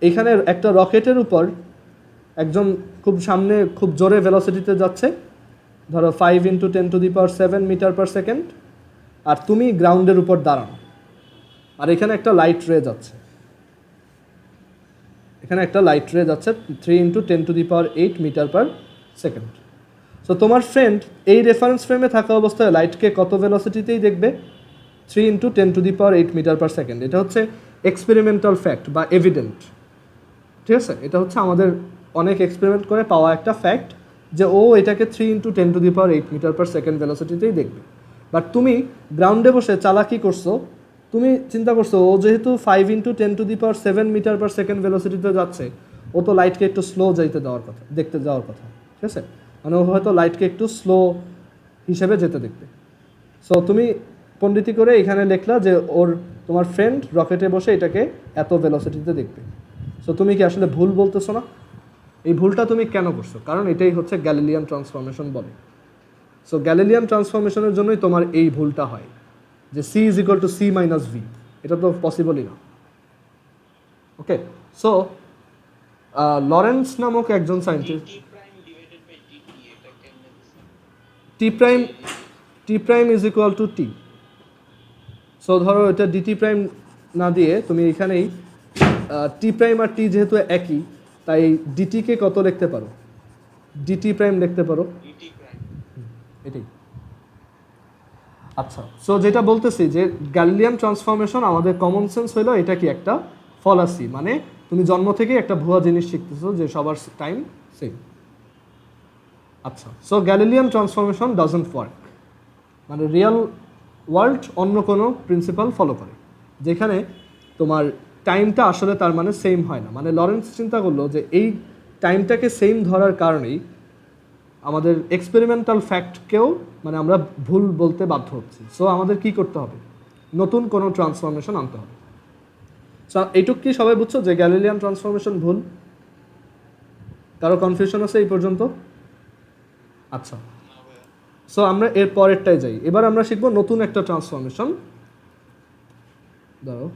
এখানে একটা রকেটের উপর একজন খুব সামনে খুব জোরে ভেলোসিটিতে যাচ্ছে, ধরো 5 × 10⁷ মিটার পার সেকেন্ড, আর তুমি গ্রাউন্ডের উপর দাঁড়ানো, আর এখানে একটা লাইট রে যাচ্ছে, এখানে একটা লাইট রে যাচ্ছে 3 × 10⁸ মিটার পার সেকেন্ড। সো তোমার ফ্রেন্ড এই রেফারেন্স ফ্রেমে থাকা অবস্থায় লাইটকে কত ভেলোসিটিতেই দেখবে, 3 × 10⁸ মিটার পার সেকেন্ড। এটা হচ্ছে এক্সপেরিমেন্টাল ফ্যাক্ট বা এভিডেন্ট, ঠিক আছে? এটা হচ্ছে আমাদের অনেক এক্সপেরিমেন্ট করে পাওয়া একটা ফ্যাক্ট যে ও এটাকে 3 × 10⁸ মিটার পার সেকেন্ড ভেলোসিটিতেই দেখবে। বাট তুমি গ্রাউন্ডে বসে চালাকি করছো, তুমি চিন্তা করছো ও যেহেতু 5 × 10⁷ মিটার পার সেকেন্ড ভেলোসিটিতে যাচ্ছে, ও তো লাইটকে একটু স্লো যাইতে দেওয়ার কথা, দেখতে যাওয়ার কথা, ঠিক আছে? মানে ও হয়তো লাইটকে একটু স্লো হিসেবে যেতে দেখবে। সো তুমি পণ্ডিতি করে এখানে লিখলা যে তোমার ফ্রেন্ড রকেটে বসে এটাকে এত ভেলোসিটিতে দেখবে। সো তুমি কি আসলে ভুল বলতেছো না? এই ভুলটা তুমি কেন করছো? কারণ এটাই হচ্ছে গ্যালিলিয়ান ট্রান্সফরমেশন বলে। সো গ্যালিলিয়ান ট্রান্সফরমেশনের জন্যই তোমার এই ভুলটা হয়, যে C is equal to C minus V, এটা তো পসিবলই না। ওকে, সো লরেন্স নামক একজন scientist, T prime is equal to T. So ধরো এটা ডিটি প্রাইম না দিয়ে তুমি এখানেই টি প্রাইম আর টি যেহেতু একই, তাই ডিটিকে কত লিখতে পারো, ডিটি প্রাইম লিখতে পারো, এটাই। আচ্ছা, সো যেটা বলতেছি যে গ্যালিলিয়ান ট্রান্সফরমেশন আমাদের কমন সেন্স হলো এটা কি একটা ফলাসি, মানে তুমি জন্ম থেকেই একটা ভুয়া জিনিস শিখতেছো যে সবার টাইম সেম। আচ্ছা, so Galilean transformation doesn't work, মানে রিয়েল ওয়ার্ল্ড অন্য কোনো প্রিন্সিপাল ফলো করে যেখানে তোমার টাইমটা আসলে তার মানে সেম হয় না। মানে লরেন্স চিন্তা করলো যে এই টাইমটাকে সেম ধরার কারণেই আমাদের এক্সপেরিমেন্টাল ফ্যাক্টকেও মানে আমরা ভুল বলতে বাধ্য হচ্ছি। সো আমাদের কি করতে হবে, নতুন কোনো ট্রান্সফরমেশন আনতে হবে। সো এইটুক কি সবাই বুঝছো যে গ্যালিলিয়ান ট্রান্সফরমেশন ভুল? কারো কনফিউশন আছে এই পর্যন্ত? আচ্ছা, সো আমরা এর পরেরটাই যাই। এবার আমরা শিখবো নতুন একটা ট্রান্সফরমেশন। দাঁড়াও,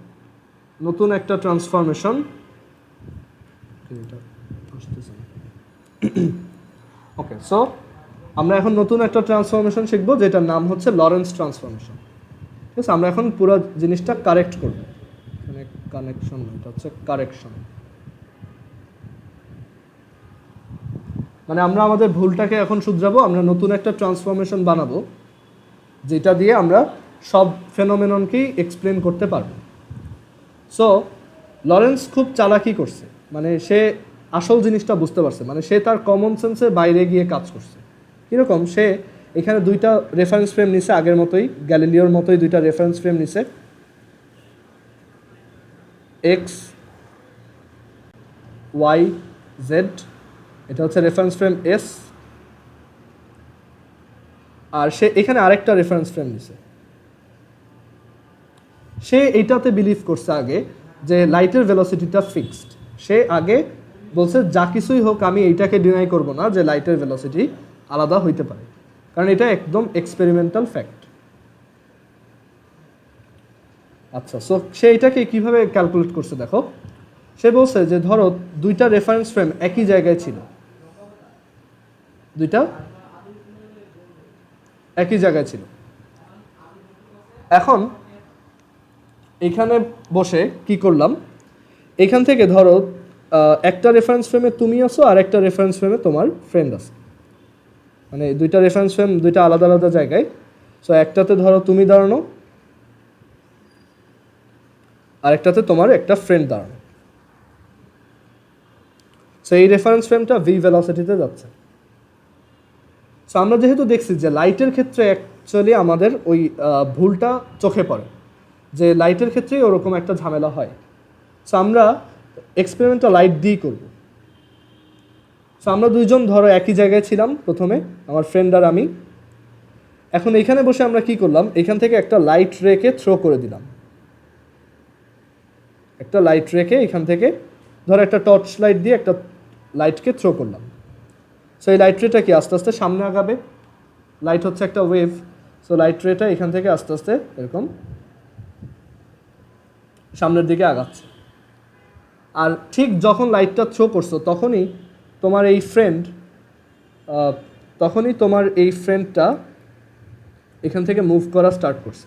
নতুন একটা ট্রান্সফরমেশন ওকে। সো আমরা এখন নতুন একটা ট্রান্সফরমেশন শিখবো যেটার নাম হচ্ছে লরেন্স ট্রান্সফরমেশন। ঠিক আছে, আমরা এখন পুরো জিনিসটা কারেক্ট করব। এখানে কানেকশন না, এটা হচ্ছে কারেকশন। মানে আমরা আমাদের ভুলটাকে এখন শুধরাবো, আমরা নতুন একটা ট্রান্সফরমেশন বানাবো যেটা দিয়ে আমরা সব ফেনোমেননকেই এক্সপ্লেন করতে পারবো। সো লরেন্স খুব চালাকি করছে, মানে সে আসল জিনিসটা বুঝতে পারছে, মানে সে তার কমন সেন্সের বাইরে গিয়ে কাজ করছে। কীরকম, সে এখানে দুইটা রেফারেন্স ফ্রেম নিছে, আগের মতোই গ্যালিলিওর মতোই দুইটা রেফারেন্স ফ্রেম নিছে, এক্স ওয়াই জেড, এটা হচ্ছে রেফারেন্স ফ্রেম এস, আর সে এখানে আরেকটা রেফারেন্স ফ্রেম নিছে। সে এইটাতে বিলিভ করছে আগে যে লাইটের ভেলোসিটিটা ফিক্সড। সে আগে বলছে যা কিছুই হোক আমি এইটাকে ডিনাই করব না যে লাইটের ভেলোসিটি আলাদা হইতে পারে, কারণ এটা একদম এক্সপেরিমেন্টাল ফ্যাক্ট। আচ্ছা, সো সে এটাকে কীভাবে ক্যালকুলেট করছে দেখো। সে বলছে যে ধরো দুইটা রেফারেন্স ফ্রেম একই জায়গায় ছিল, দুইটা একই জায়গায় ছিল। এখন এখানে বসে কি করলাম, এখান থেকে ধরো একটা রেফারেন্স ফ্রেমে তুমি আসো আর একটা রেফারেন্স ফ্রেমে তোমার ফ্রেন্ড আছে, মানে দুইটা রেফারেন্স ফ্রেম দুইটা আলাদা আলাদা জায়গায়। সো একটাতে ধরো তুমি দাঁড়ানো, আরেকটাতে তোমার একটা ফ্রেন্ড দাঁড়ানো। সো এই রেফারেন্স ফ্রেমটা ভি ভেলোসিটিতে যাচ্ছে। সো আমরা যেহেতু দেখছি যে লাইটের ক্ষেত্রে অ্যাকচুয়ালি আমাদের ওই ভুলটা চোখে পড়ে যে লাইটের ক্ষেত্রেই ওরকম একটা ঝামেলা হয়। সো আমরা এক্সপেরিমেন্টটা লাইট দিয়েই করব। সো আমরা দুইজন ধরো একই জায়গায় ছিলাম প্রথমে, আমার ফ্রেন্ড আর আমি। এখন এইখানে বসে আমরা কি করলাম, এখান থেকে একটা লাইট রেকে থ্রো করে দিলাম, একটা লাইট রেকে এখান থেকে ধরো একটা টর্চ লাইট দিয়ে একটা লাইটকে থ্রো করলাম। সো এই লাইট রেটা কি আস্তে আস্তে সামনে আগাবে, লাইট হচ্ছে একটা ওয়েভ। সো লাইট রেটা এখান থেকে আস্তে আস্তে এরকম সামনের দিকে আগাচ্ছে। আর ঠিক যখন লাইটটা থ্রো করছো তখনই তোমার এই ফ্রেন্ডটা এখান থেকে মুভ করা স্টার্ট করছে।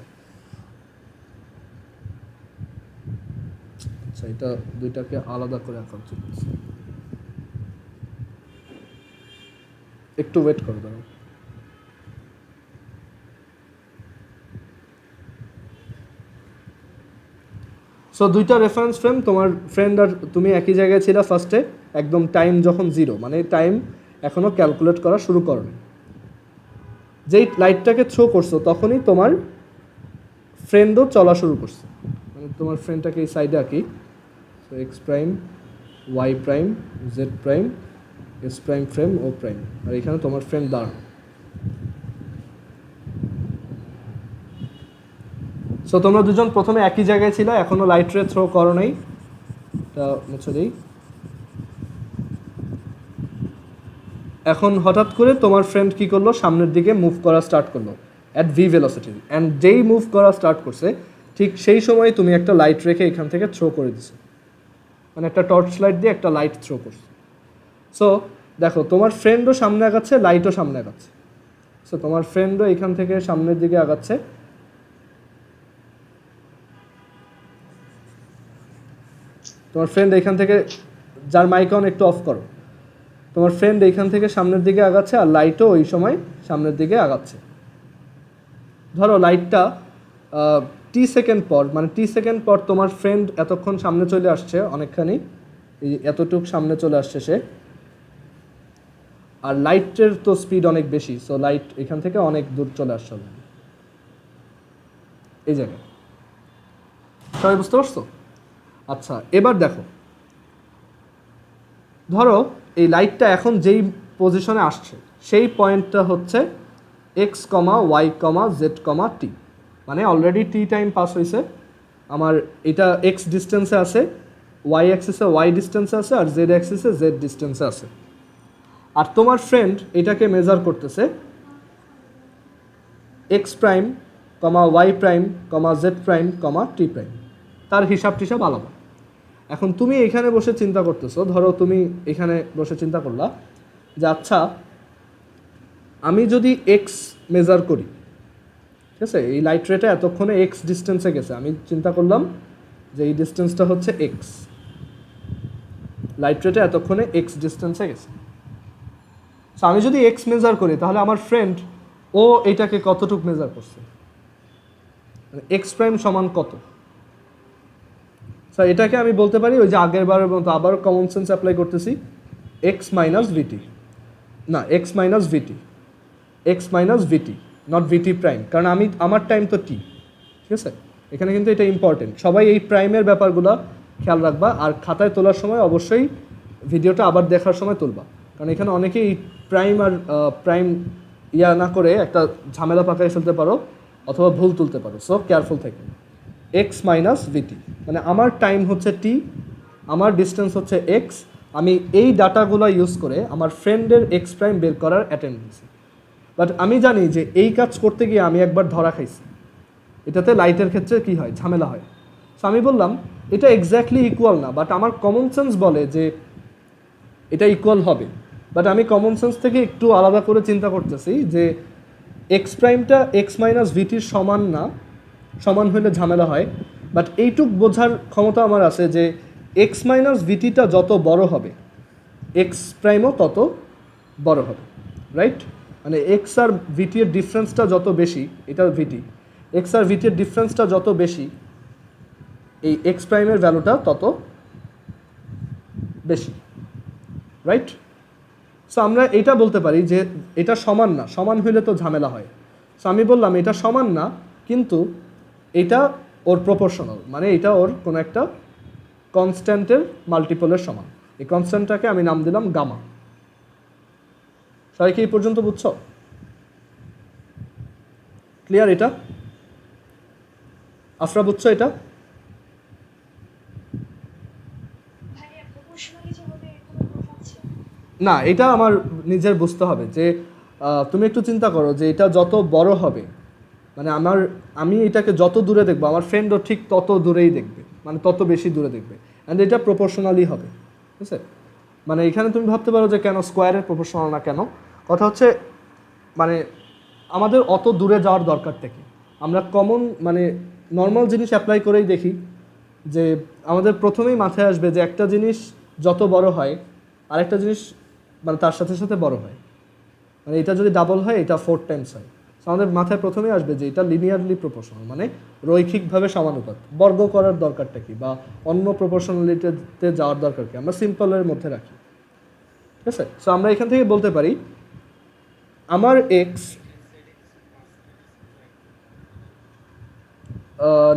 আচ্ছা, এটা দুইটাকে আলাদা করে আঁকা উচিত, একটু ওয়েট করো দাঁড়াও। সো দুইটা রেফারেন্স ফ্রেম, তোমার ফ্রেন্ড আর তুমি একই জায়গায় ছিল ফার্স্টে, একদম টাইম যখন জিরো, মানে টাইম এখনও ক্যালকুলেট করা শুরু করনি। যেই লাইটটাকে থ্রো করছো তখনই তোমার ফ্রেন্ডও চলা শুরু করছে, মানে তোমার ফ্রেন্ডটাকে এই সাইডে আঁকি। So x prime, y prime, z prime, S prime frame, O prime, আর এখানে তোমার ফ্রেন্ড দাঁড়ানো। সো তোমরা দুজন প্রথমে একই জায়গায় ছিল, এখনও লাইট রে থ্রো করো নাই, এটা মুছে দিই। এখন হঠাৎ করে তোমার ফ্রেন্ড কি করলো, সামনের দিকে মুভ করা স্টার্ট করলো অ্যাট ভি ভেলোসিটি। অ্যান্ড যেই মুভ করা স্টার্ট করছে ঠিক সেই সময় তুমি একটা লাইট রেখে এখান থেকে থ্রো করে দিছো, মানে একটা টর্চ লাইট দিয়ে একটা লাইট থ্রো করছে। সো দেখো তোমার ফ্রেন্ডও সামনে আগাচ্ছে, লাইটও সামনে আগাচ্ছে। সো তোমার ফ্রেন্ডও এখান থেকে সামনের দিকে আগাচ্ছে, তোমার ফ্রেন্ড এখান থেকে, যার মাইক অন একটু অফ করো, তোমার ফ্রেন্ড এইখান থেকে সামনের দিকে আগাচ্ছে আর লাইটও ওই সময় সামনের দিকে আগাচ্ছে। ধরো লাইটটা টি সেকেন্ড পর, মানে টি সেকেন্ড পর তোমার ফ্রেন্ড এতক্ষণ সামনে চলে আসছে অনেকখানি, এই এতটুক সামনে চলে আসছে সে, আর লাইটের তো স্পিড অনেক বেশি, সো লাইট এখান থেকে অনেক দূর চলে আসছে এই জায়গায়। সবাই বুঝতে পারছো? আচ্ছা, এবার দেখো, ধরো এই লাইটটা এখন যেই পজিশনে আসছে সেই পয়েন্টটা হচ্ছে X comma Y comma Z comma টি, মানে অলরেডি টি টাইম পাস হয়েছে, আমার এটা এক্স ডিস্টেন্সে আছে, ওয়াই অ্যাক্সিসে ওয়াই ডিস্টেন্সে আছে, আর জেড অ্যাক্সিসে জেড ডিস্টেন্সে আছে। আর তোমার ফ্রেন্ড এটাকে মেজার করতেছে এক্স প্রাইম কমা ওয়াই প্রাইম কমা জেড প্রাইম কমা টি প্রাইম, তার হিসাব টিসাব আলাদা। এখন তুমি এখানে বসে চিন্তা করতেছো, ধরো তুমি এখানে বসে চিন্তা করলা যে আচ্ছা আমি যদি এক্স মেজার করি, ঠিক আছে, এই লাইট রেটা এতক্ষণে এক্স ডিস্টেন্সে গেছে, আমি চিন্তা করলাম যে এই ডিস্টেন্সটা হচ্ছে এক্স, লাইট রেটা এতক্ষণে এক্স ডিস্টেন্সে গেছে। সো আমি যদি এক্স মেজার করি তাহলে আমার ফ্রেন্ড ও এটাকে কতটুক মেজার করছে, এক্স প্রাইম সমান কত। সো এটাকে আমি বলতে পারি ওই যে আগের বারের মতো আবার কমন সেন্স অ্যাপ্লাই করতেছি, এক্স মাইনাস ভিটি, না X minus VT, X minus VT, not VT prime, কারণ আমি আমার টাইম তো টি, ঠিক আছে, এখানে কিন্তু এটা ইম্পর্টেন্ট, সবাই এই প্রাইমের ব্যাপারগুলো খেয়াল রাখবা, আর খাতায় তোলার সময় অবশ্যই ভিডিওটা আবার দেখার সময় তুলবা, কারণ এখানে অনেকেই প্রাইম আর প্রাইম ইয়া না করে একটা ঝামেলা পাকায় ফেলতে পারো অথবা ভুল তুলতে পারো, সো কেয়ারফুল থাকবে। এক্স মাইনাস ভিটি মানে আমার টাইম হচ্ছে টি, আমার ডিস্টেন্স হচ্ছে এক্স, আমি এই ডাটাগুলো ইউজ করে আমার ফ্রেন্ডের এক্স প্রাইম বের করার অ্যাটেম্প দিয়েছি। বাট আমি জানি যে এই কাজ করতে গিয়ে আমি একবার ধরা খাইছি, এটাতে লাইটের ক্ষেত্রে কি হয়, ঝামেলা হয়। সো আমি বললাম এটা এক্স্যাক্টলি ইকুয়াল না, বাট আমার কমন সেন্স বলে যে এটা ইকুয়াল হবে, বাট আমি কমন সেন্স থেকে একটু আলাদা করে চিন্তা করতেছি যে এক্স প্রাইমটা এক্স মাইনাস ভিটির সমান না, সমান হলে ঝামেলা হয়, বাট এইটুক বোঝার ক্ষমতা আমার আছে যে এক্স মাইনাস ভিটিটা যত বড় হবে এক্স প্রাইমও তত বড় হবে, রাইট? মানে এক্স আর ভিটির ডিফারেন্সটা যত বেশি, এটা ভিটি, এক্স আর ভিটির ডিফারেন্সটা যত বেশি এই এক্স প্রাইমের ভ্যালুটা তত বেশি, রাইট? সো আমরা এটা বলতে পারি যে এটা সমান না, সমান হইলে তো ঝামেলা হয়। সো আমি বললাম এটা সমান না, কিন্তু এটা ওর প্রপোর্শনাল, মানে এটা ওর কোনো একটা কনস্ট্যান্টের মাল্টিপলের সমান। এই কনস্ট্যান্টটাকে আমি নাম দিলাম গামা। সবাই কি এই পর্যন্ত বুঝছো? ক্লিয়ার এটা? আফরা বুঝছো এটা? না, এটা আমার নিজের বুঝতে হবে যে তুমি একটু চিন্তা করো যে এটা যত বড় হবে, মানে আমি এটাকে যত দূরে দেখবো আমার ফ্রেন্ডও ঠিক তত দূরেই দেখবে, মানে তত বেশি দূরে দেখবে, অ্যান্ড এটা প্রপোর্শনালি হবে, ঠিক আছে? মানে এখানে তুমি ভাবতে পারো যে কেন স্কোয়ারের প্রপোর্শনাল না কেন, কথা হচ্ছে মানে আমাদের অত দূরে যাওয়ার দরকারটা কি, আমরা কমন মানে নর্মাল জিনিস অ্যাপ্লাই করেই দেখি যে আমাদের প্রথমেই মাথায় আসবে যে একটা জিনিস যত বড় হয় আরেকটা জিনিস মানে তার সাথে সাথে বড় হয়, মানে এটা যদি ডাবল হয় এটা 4 টাইমস হয়। আমাদের মাথায় প্রথমেই আসবে যে এটা লিনিয়ারলি প্রপোর্শনাল, মানে রৈখিকভাবে সমানুপাত, বর্গ করার দরকারটা কি বা অন্য প্রপোর্শনালিটিতে যাওয়ার দরকার কি, আমরা সিম্পলের মধ্যে রাখি, ঠিক আছে? সো আমরা এখান থেকে বলতে পারি আমার এক্স,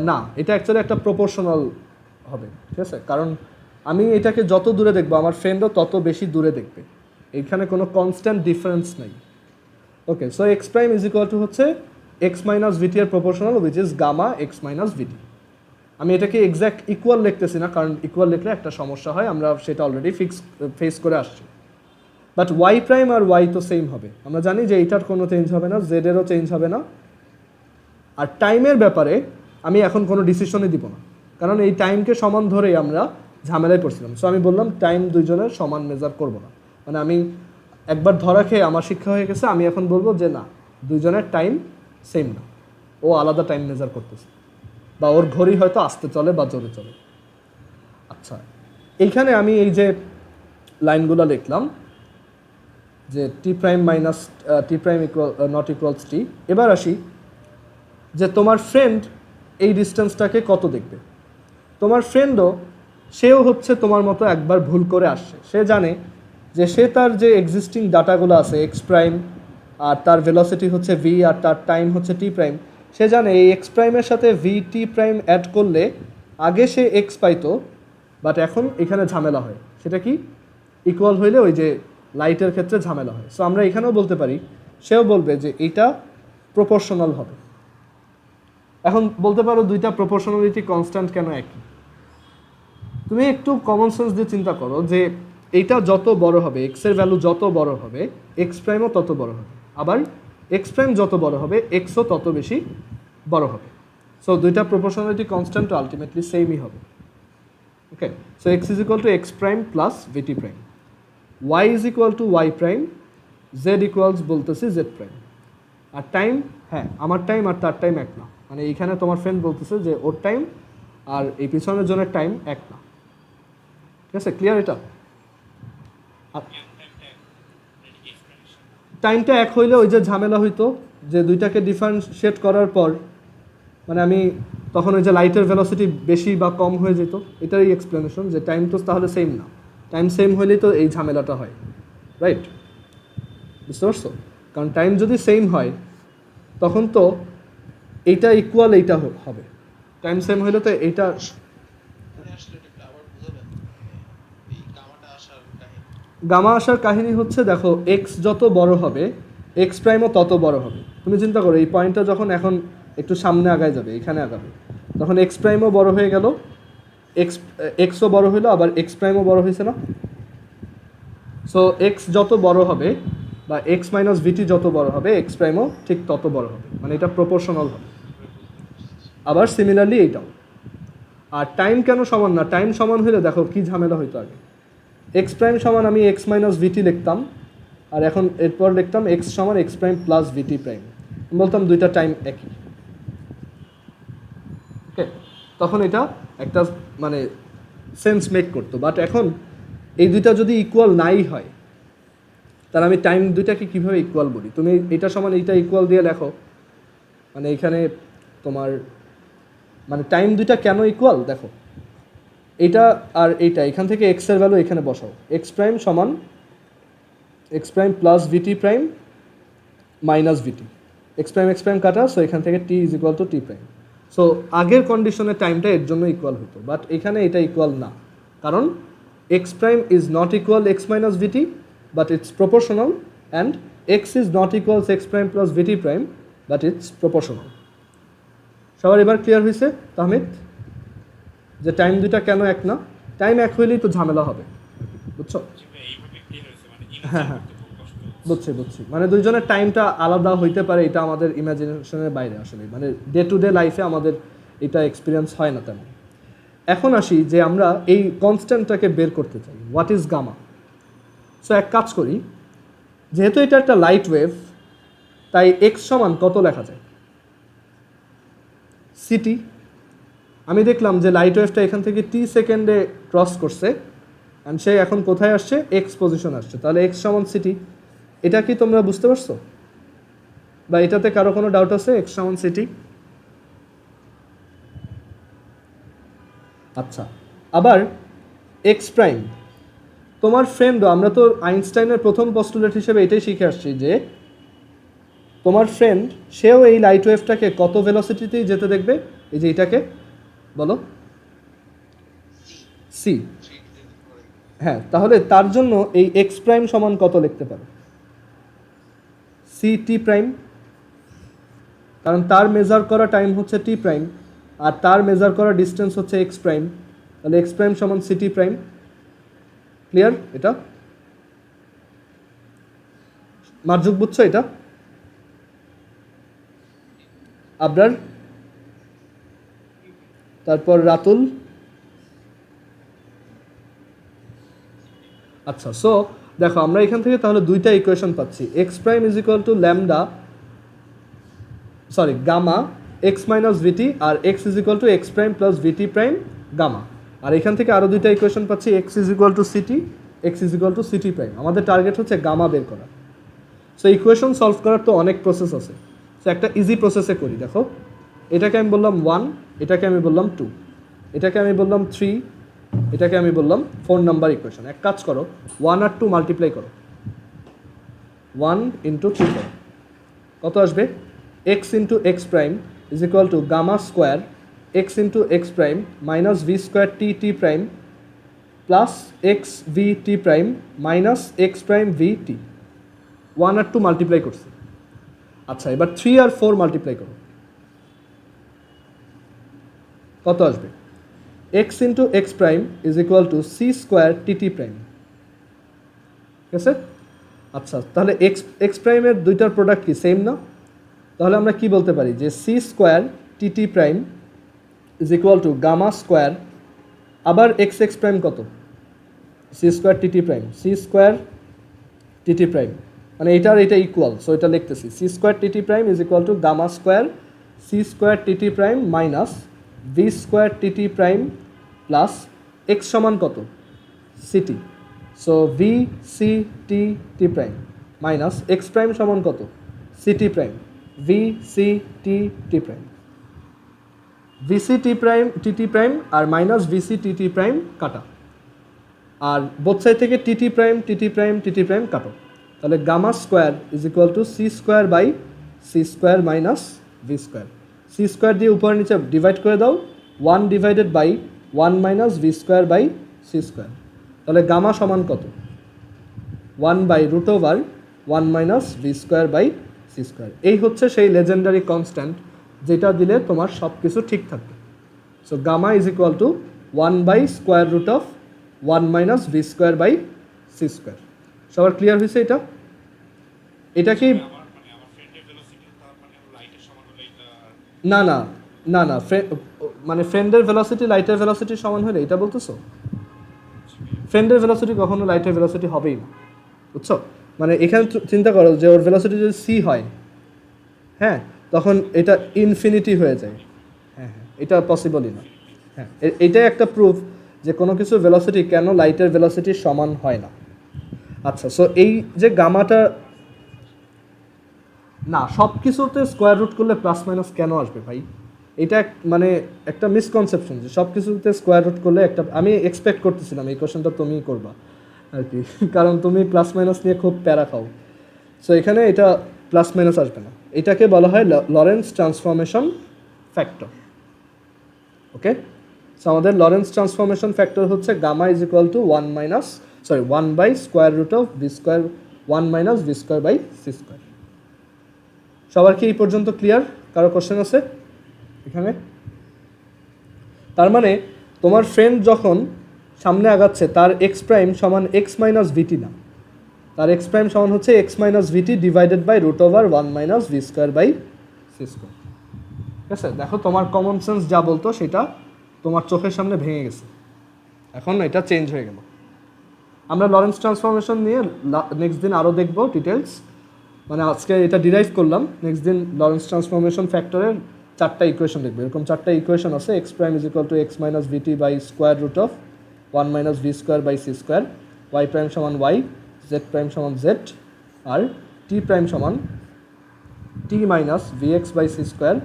না এটা অ্যাকচুয়ালি একটা প্রপোর্শনাল হবে, ঠিক আছে, কারণ আমি এটাকে যত দূরে দেখবো আমার ফ্রেন্ডও তত বেশি দূরে দেখবে, এখানে কোনো কনস্ট্যান্ট ডিফারেন্স নেই। Okay, so x prime is equal to হচ্ছে এক্স মাইনাস ভিটি এর proportional which is gamma x minus v t. আমি এটাকে এক্স্যাক্ট ইকুয়াল লিখতেছি না, কারণ ইকুয়াল লিখলে একটা সমস্যা হয়, আমরা সেটা অলরেডি ফেস করে আসছি। বাট ওয়াই প্রাইম আর ওয়াই তো সেম হবে, আমরা জানি যে এইটার কোনো চেঞ্জ হবে না, জেডেরও চেঞ্জ হবে না। আর টাইমের ব্যাপারে আমি এখন কোনো ডিসিশনই দিব না, কারণ এই টাইমকে সমান ধরেই আমরা ঝামেলায় পড়ছিলাম। সো আমি বললাম টাইম দুইজনের সমান মেজার করব না, মানে আমি একবার ধরা খেয়ে আমার শিক্ষা হয়ে গেছে, আমি এখন বলবো যে না, দুইজনের টাইম সেম না, ও আলাদা টাইম মেজার করতেছে, বা ওর ঘড়ি হয়তো আস্তে চলে বা জোরে চলে। আচ্ছা, এইখানে আমি এই যে লাইনগুলো লিখলাম যে t prime minus t prime equal not equals t. এবার আসি যে তোমার ফ্রেন্ড এই ডিস্টেন্সটাকে কত দেখবে। তোমার ফ্রেন্ডও সেও হচ্ছে তোমার মতো একবার ভুল করে আসছে, সে জানে যে সে তার যে এক্সিস্টিং ডাটাগুলো আছে এক্স প্রাইম আর তার ভেলোসিটি হচ্ছে ভি আর তার টাইম হচ্ছে টি প্রাইম, সে জানে এই এক্স প্রাইমের সাথে ভি টি প্রাইম অ্যাড করলে আগে সে এক্স পাইতো, বাট এখন এখানে ঝামেলা হয়। সেটা কি? ইকুয়াল হইলে ওই যে লাইটের ক্ষেত্রে ঝামেলা হয়। সো আমরা এখানেও বলতে পারি, সেও বলবে যে এইটা প্রপোর্শনাল হবে। এখন বলতে পারো দুইটা প্রপোর্শনালিটি কনস্ট্যান্ট কেন একই? তুমি একটু কমন সেন্স দিয়ে চিন্তা করো যে এইটা যত বড় হবে, এক্সের ভ্যালু যত বড় হবে এক্স প্রাইমও তত বড় হবে, আবার এক্স প্রাইম যত বড় হবে এক্সও তত বেশি বড় হবে। সো দুইটা প্রপোর্শনালিটি কনস্ট্যান্ট আলটিমেটলি সেমই হবে। Okay, so x is equal to x prime plus VT prime, y is equal to y prime, z equals বলতেছি জেড প্রাইম। আর টাইম, হ্যাঁ আমার টাইম আর তার টাইম এক না, মানে এইখানে তোমার ফ্রেন্ড বলতেছে যে ওর টাইম আর এই পিছনের জনের টাইম এক না। ঠিক আছে, ক্লিয়ার? এটা টাইমটা এক হইলে ওই যে ঝামেলা হইতো যে দুইটাকে ডিফারেন্সিয়েট করার পর মানে আমি তখন ওই যে লাইটের ভেলোসিটি বেশি বা কম হয়ে যেত, এটারই এক্সপ্লেনেশন যে টাইম তো তাহলে সেম না, টাইম সেম হইলেই তো এই ঝামেলাটা হয়, রাইট? বুঝতে পারছো? কারণ টাইম যদি সেম হয় তখন তো এইটা ইকুয়াল এইটা হবে, টাইম সেম হইলে তো এইটা। গামা আসার কাহিনী হচ্ছে, দেখো এক্স যত বড় হবে এক্স প্রাইমও তত বড় হবে। তুমি চিন্তা করো এই পয়েন্টটা যখন এখন একটু সামনে আগায় যাবে, এখানে আগাবে, তখন এক্স প্রাইমও বড় হয়ে গেল, এক্সও বড় হইলো, আবার এক্স প্রাইমও বড় হয়েছে না? সো এক্স যত বড় হবে বা এক্স মাইনাস ভিটি যত বড় হবে এক্স প্রাইমও ঠিক তত বড় হবে, মানে এটা প্রপোর্শনাল হবে। আবার সিমিলারলি এইটাও। আর টাইম কেন সমান না? টাইম সমান হইলে দেখো কি ঝামেলা হইতো আগে, এক্স প্রাইম সমান আমি এক্স মাইনাস ভিটি লিখতাম, আর এখন এরপর লিখতাম এক্স সমান এক্স প্রাইম প্লাস ভিটি প্রাইম, বলতাম দুইটা টাইম একই। ওকে, তখন এটা একটা মানে সেন্স মেক করতো। বাট এখন এই দুইটা যদি ইকুয়াল নাই হয় তাহলে আমি টাইম দুইটাকে কীভাবে ইকুয়াল বলি? তুমি এটা সমান এইটা ইকুয়াল দিয়ে লেখো, মানে এখানে তোমার মানে টাইম দুইটা কেন ইকুয়াল দেখো, এইটা আর এইটা, এখান থেকে এক্সের ভ্যালু এখানে বসাও, এক্স প্রাইম সমান এক্স প্রাইম প্লাস ভিটি প্রাইম মাইনাস ভিটি, এক্স প্রাইম কাটা, সো এখান থেকে t is equal to t prime. So আগের কন্ডিশনে টাইমটা এর জন্য ইকুয়াল হতো, বাট এখানে এটা ইকুয়াল না, কারণ X prime is not equal X minus VT, but it's proportional, and X is not equals X prime plus VT prime, but it's proportional. সবার এবার ক্লিয়ার হয়েছে তাহমিদ যে টাইম দুইটা কেন এক না? টাইম এক হইলেই তো ঝামেলা হবে, বুঝছো? হ্যাঁ হ্যাঁ বুঝছি, মানে দুইজনের টাইমটা আলাদা হইতে পারে, এটা আমাদের ইমাজিনেশনের বাইরে, আসলে মানে ডে টু ডে লাইফে আমাদের এটা এক্সপিরিয়েন্স হয় না তেমন। এখন আসি যে আমরা এই কনস্ট্যান্টটাকে বের করতে চাই, হোয়াট ইজ গামা। সো এক কাজ করি, যেহেতু এটা একটা লাইট ওয়েভ তাই এক্স সমান কত লেখা যায়? সিটি। আমি দেখলাম যে লাইট ওয়েভটা এখান থেকে টি সেকেন্ডে ক্রস করছে, অ্যান্ড সে এখন কোথায় আসছে? এক্স পজিশন আসছে, তাহলে এক্স সমান সিটি। এটা কি তোমরা বুঝতে পারছো বা এটাতে কারো কোনো ডাউট আছে? এক্স সমান সিটি। আচ্ছা, আবার এক্স প্রাইম, তোমার ফ্রেন্ডও, আমরা তো আইনস্টাইনের প্রথম পস্টুলেট হিসেবে এটাই শিখে আসছি যে তোমার ফ্রেন্ড সেও এই লাইট ওয়েভটাকে কত ভেলোসিটিতেই যেতে দেখবে, এই যে এটাকে বলো সি। হ্যাঁ, তাহলে তার জন্য এই এক্স প্রাইম সমান কত লিখতে পারো? সি টি প্রাইম, কারণ তার মেজার করা টাইম হচ্ছে টি প্রাইম আর তার মেজার করা ডিস্টেন্স হচ্ছে এক্স প্রাইম, তাহলে এক্স প্রাইম সমান সি টি প্রাইম। ক্লিয়ার? এটা মার্জুক বুঝছো? এটা আবরার, তারপর রাতুল। আচ্ছা, সো দেখো আমরা এখান থেকে তাহলে দুইটা ইকুয়েশন পাচ্ছি, x prime is equal to lambda, sorry gamma x minus v t, আর x is equal to x prime plus VT prime gamma. আর এখান থেকে আরও দুইটা ইকুয়েশন পাচ্ছি, x is equal to c t, x is equal to c t prime. আমাদের target হচ্ছে gamma বের করা। সো ইকুয়েশন সলভ করার তো অনেক প্রসেস আছে, সো একটা ইজি প্রসেসে করি। দেখো এটাকে আমি বললাম 1, এটাকে আমি বললাম 2, এটাকে আমি বললাম 3, এটাকে আমি বললাম 4 নাম্বার ইকুয়েশন। এক কাজ করো, 1 আর 2 মাল্টিপ্লাই করো, 1 ইন্টু 2 করো, কত আসবে? X into X prime is equal to gamma square X into X prime minus V square T T prime plus X V T prime minus X prime V T. 1 আর 2 multiply করছি। আচ্ছা, এবার 3 আর 4 multiply করো, কত আসবে? X into X prime is equal to C square T T prime. ঠিক আছে? আচ্ছা, তাহলে এক্স এক্স প্রাইমের দুইটার প্রোডাক্ট কি সেম না? তাহলে আমরা কি বলতে পারি যে c square T T prime is equal to gamma square, আবার এক্স এক্স প্রাইম কত? সি স্কোয়ার টি টি প্রাইম, সি স্কোয়ার টি টি প্রাইম, মানে এটা আর এটা ইকুয়াল, সো এটা লিখতেছি c square T T prime is equal to gamma square c square T T prime minus V square T T prime plus x সমান কত? C t, so v c t টি prime minus X prime সমান কত? C t prime v c t টি prime. V c t prime t টি prime আর minus v c t টি prime কাটা, আর both side থেকে t টি prime t টি prime t টি prime কাটো। তাহলে gamma square is equal to C square by C square minus V square. C square দিয়ে উপর নিচে divide করে দাও, 1 divided by 1 minus V square by C square. তাহলে gamma সমান কত? 1 by root over 1 minus V square by C square. এই হচ্ছে সেই লেজেন্ডারি কনস্ট্যান্ট যেটা দিলে তোমার সব কিছু ঠিক থাকবে। So gamma is equal to 1 by square root of 1 minus V square by C square. সবার ক্লিয়ার হয়েছে এটা? এটা কি না না না না মানে ফ্রেন্ডের ভেলোসিটি লাইটের ভেলোসিটির সমান হলে এটা বলতেছো? ফ্রেন্ডের ভেলোসিটি কখনো লাইটের ভেলোসিটি হবেই না, বুঝছো? মানে এখানে চিন্তা করো যে ওর ভেলোসিটি যদি সি হয়, হ্যাঁ, তখন এটা ইনফিনিটি হয়ে যায়। হ্যাঁ হ্যাঁ, এটা পসিবলই না। হ্যাঁ, এটাই একটা প্রুফ যে কোনো কিছু ভেলোসিটি কেন লাইটের ভেলোসিটির সমান হয় না। আচ্ছা, সো এই যে গামাটা না, সব কিছুতে স্কোয়ার রুট করলে প্লাস মাইনাস কেন আসবে ভাই? এটা মানে একটা মিসকনসেপশন যে সব কিছুতে স্কোয়ার রুট করলে একটা, আমি এক্সপেক্ট করতেছিলাম এই কোশ্চেনটা তুমিই করবা আর কি, কারণ তুমি প্লাস মাইনাস নিয়ে খুব প্যারা খাও। সো এখানে এটা প্লাস মাইনাস আসবে না। এটাকে বলা হয় Lorentz transformation factor. Okay, so আমাদের লরেন্স ট্রান্সফরমেশন ফ্যাক্টর হচ্ছে gamma is equal to 1 by square root of v square 1 minus V square by C square. সবার কি এই পর্যন্ত ক্লিয়ার? কারো কোশ্চেন আছে এখানে? তার মানে তোমার ফ্রেন্ড যখন সামনে আগাচ্ছে তার এক্স প্রাইম সমান এক্স মাইনাস ভিটি না, তার এক্স প্রাইম সমান হচ্ছে x minus v t divided by root over 1 minus V square by C square. ঠিক আছে, দেখো তোমার কমন সেন্স যা বলতো সেটা তোমার চোখের সামনে ভেঙে গেছে, এখন এটা চেঞ্জ হয়ে গেল। আমরা লরেন্স ট্রান্সফরমেশন নিয়ে নেক্সট দিন আরও দেখবো ডিটেলস, মানে আজকে এটা ডিরাইভ করলাম, নেক্সট দিন লরেন্স ট্রান্সফরমেশন ফ্যাক্টরের 4টা ইকুয়েশন দেখবে। এরকম 4টা ইকুয়েশন আছে, x prime is equal to x minus v t by square root of 1 minus V square by C square, y prime সমান ওয়াই, জেড প্রাইম সমান জেড, আর টি প্রাইম সমান t minus v x by C square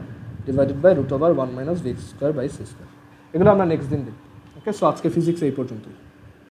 divided by root over 1 minus V square by C square. এগুলো আমরা next দিন দেখব। ওকে, so আজকে physics এই পর্যন্তই।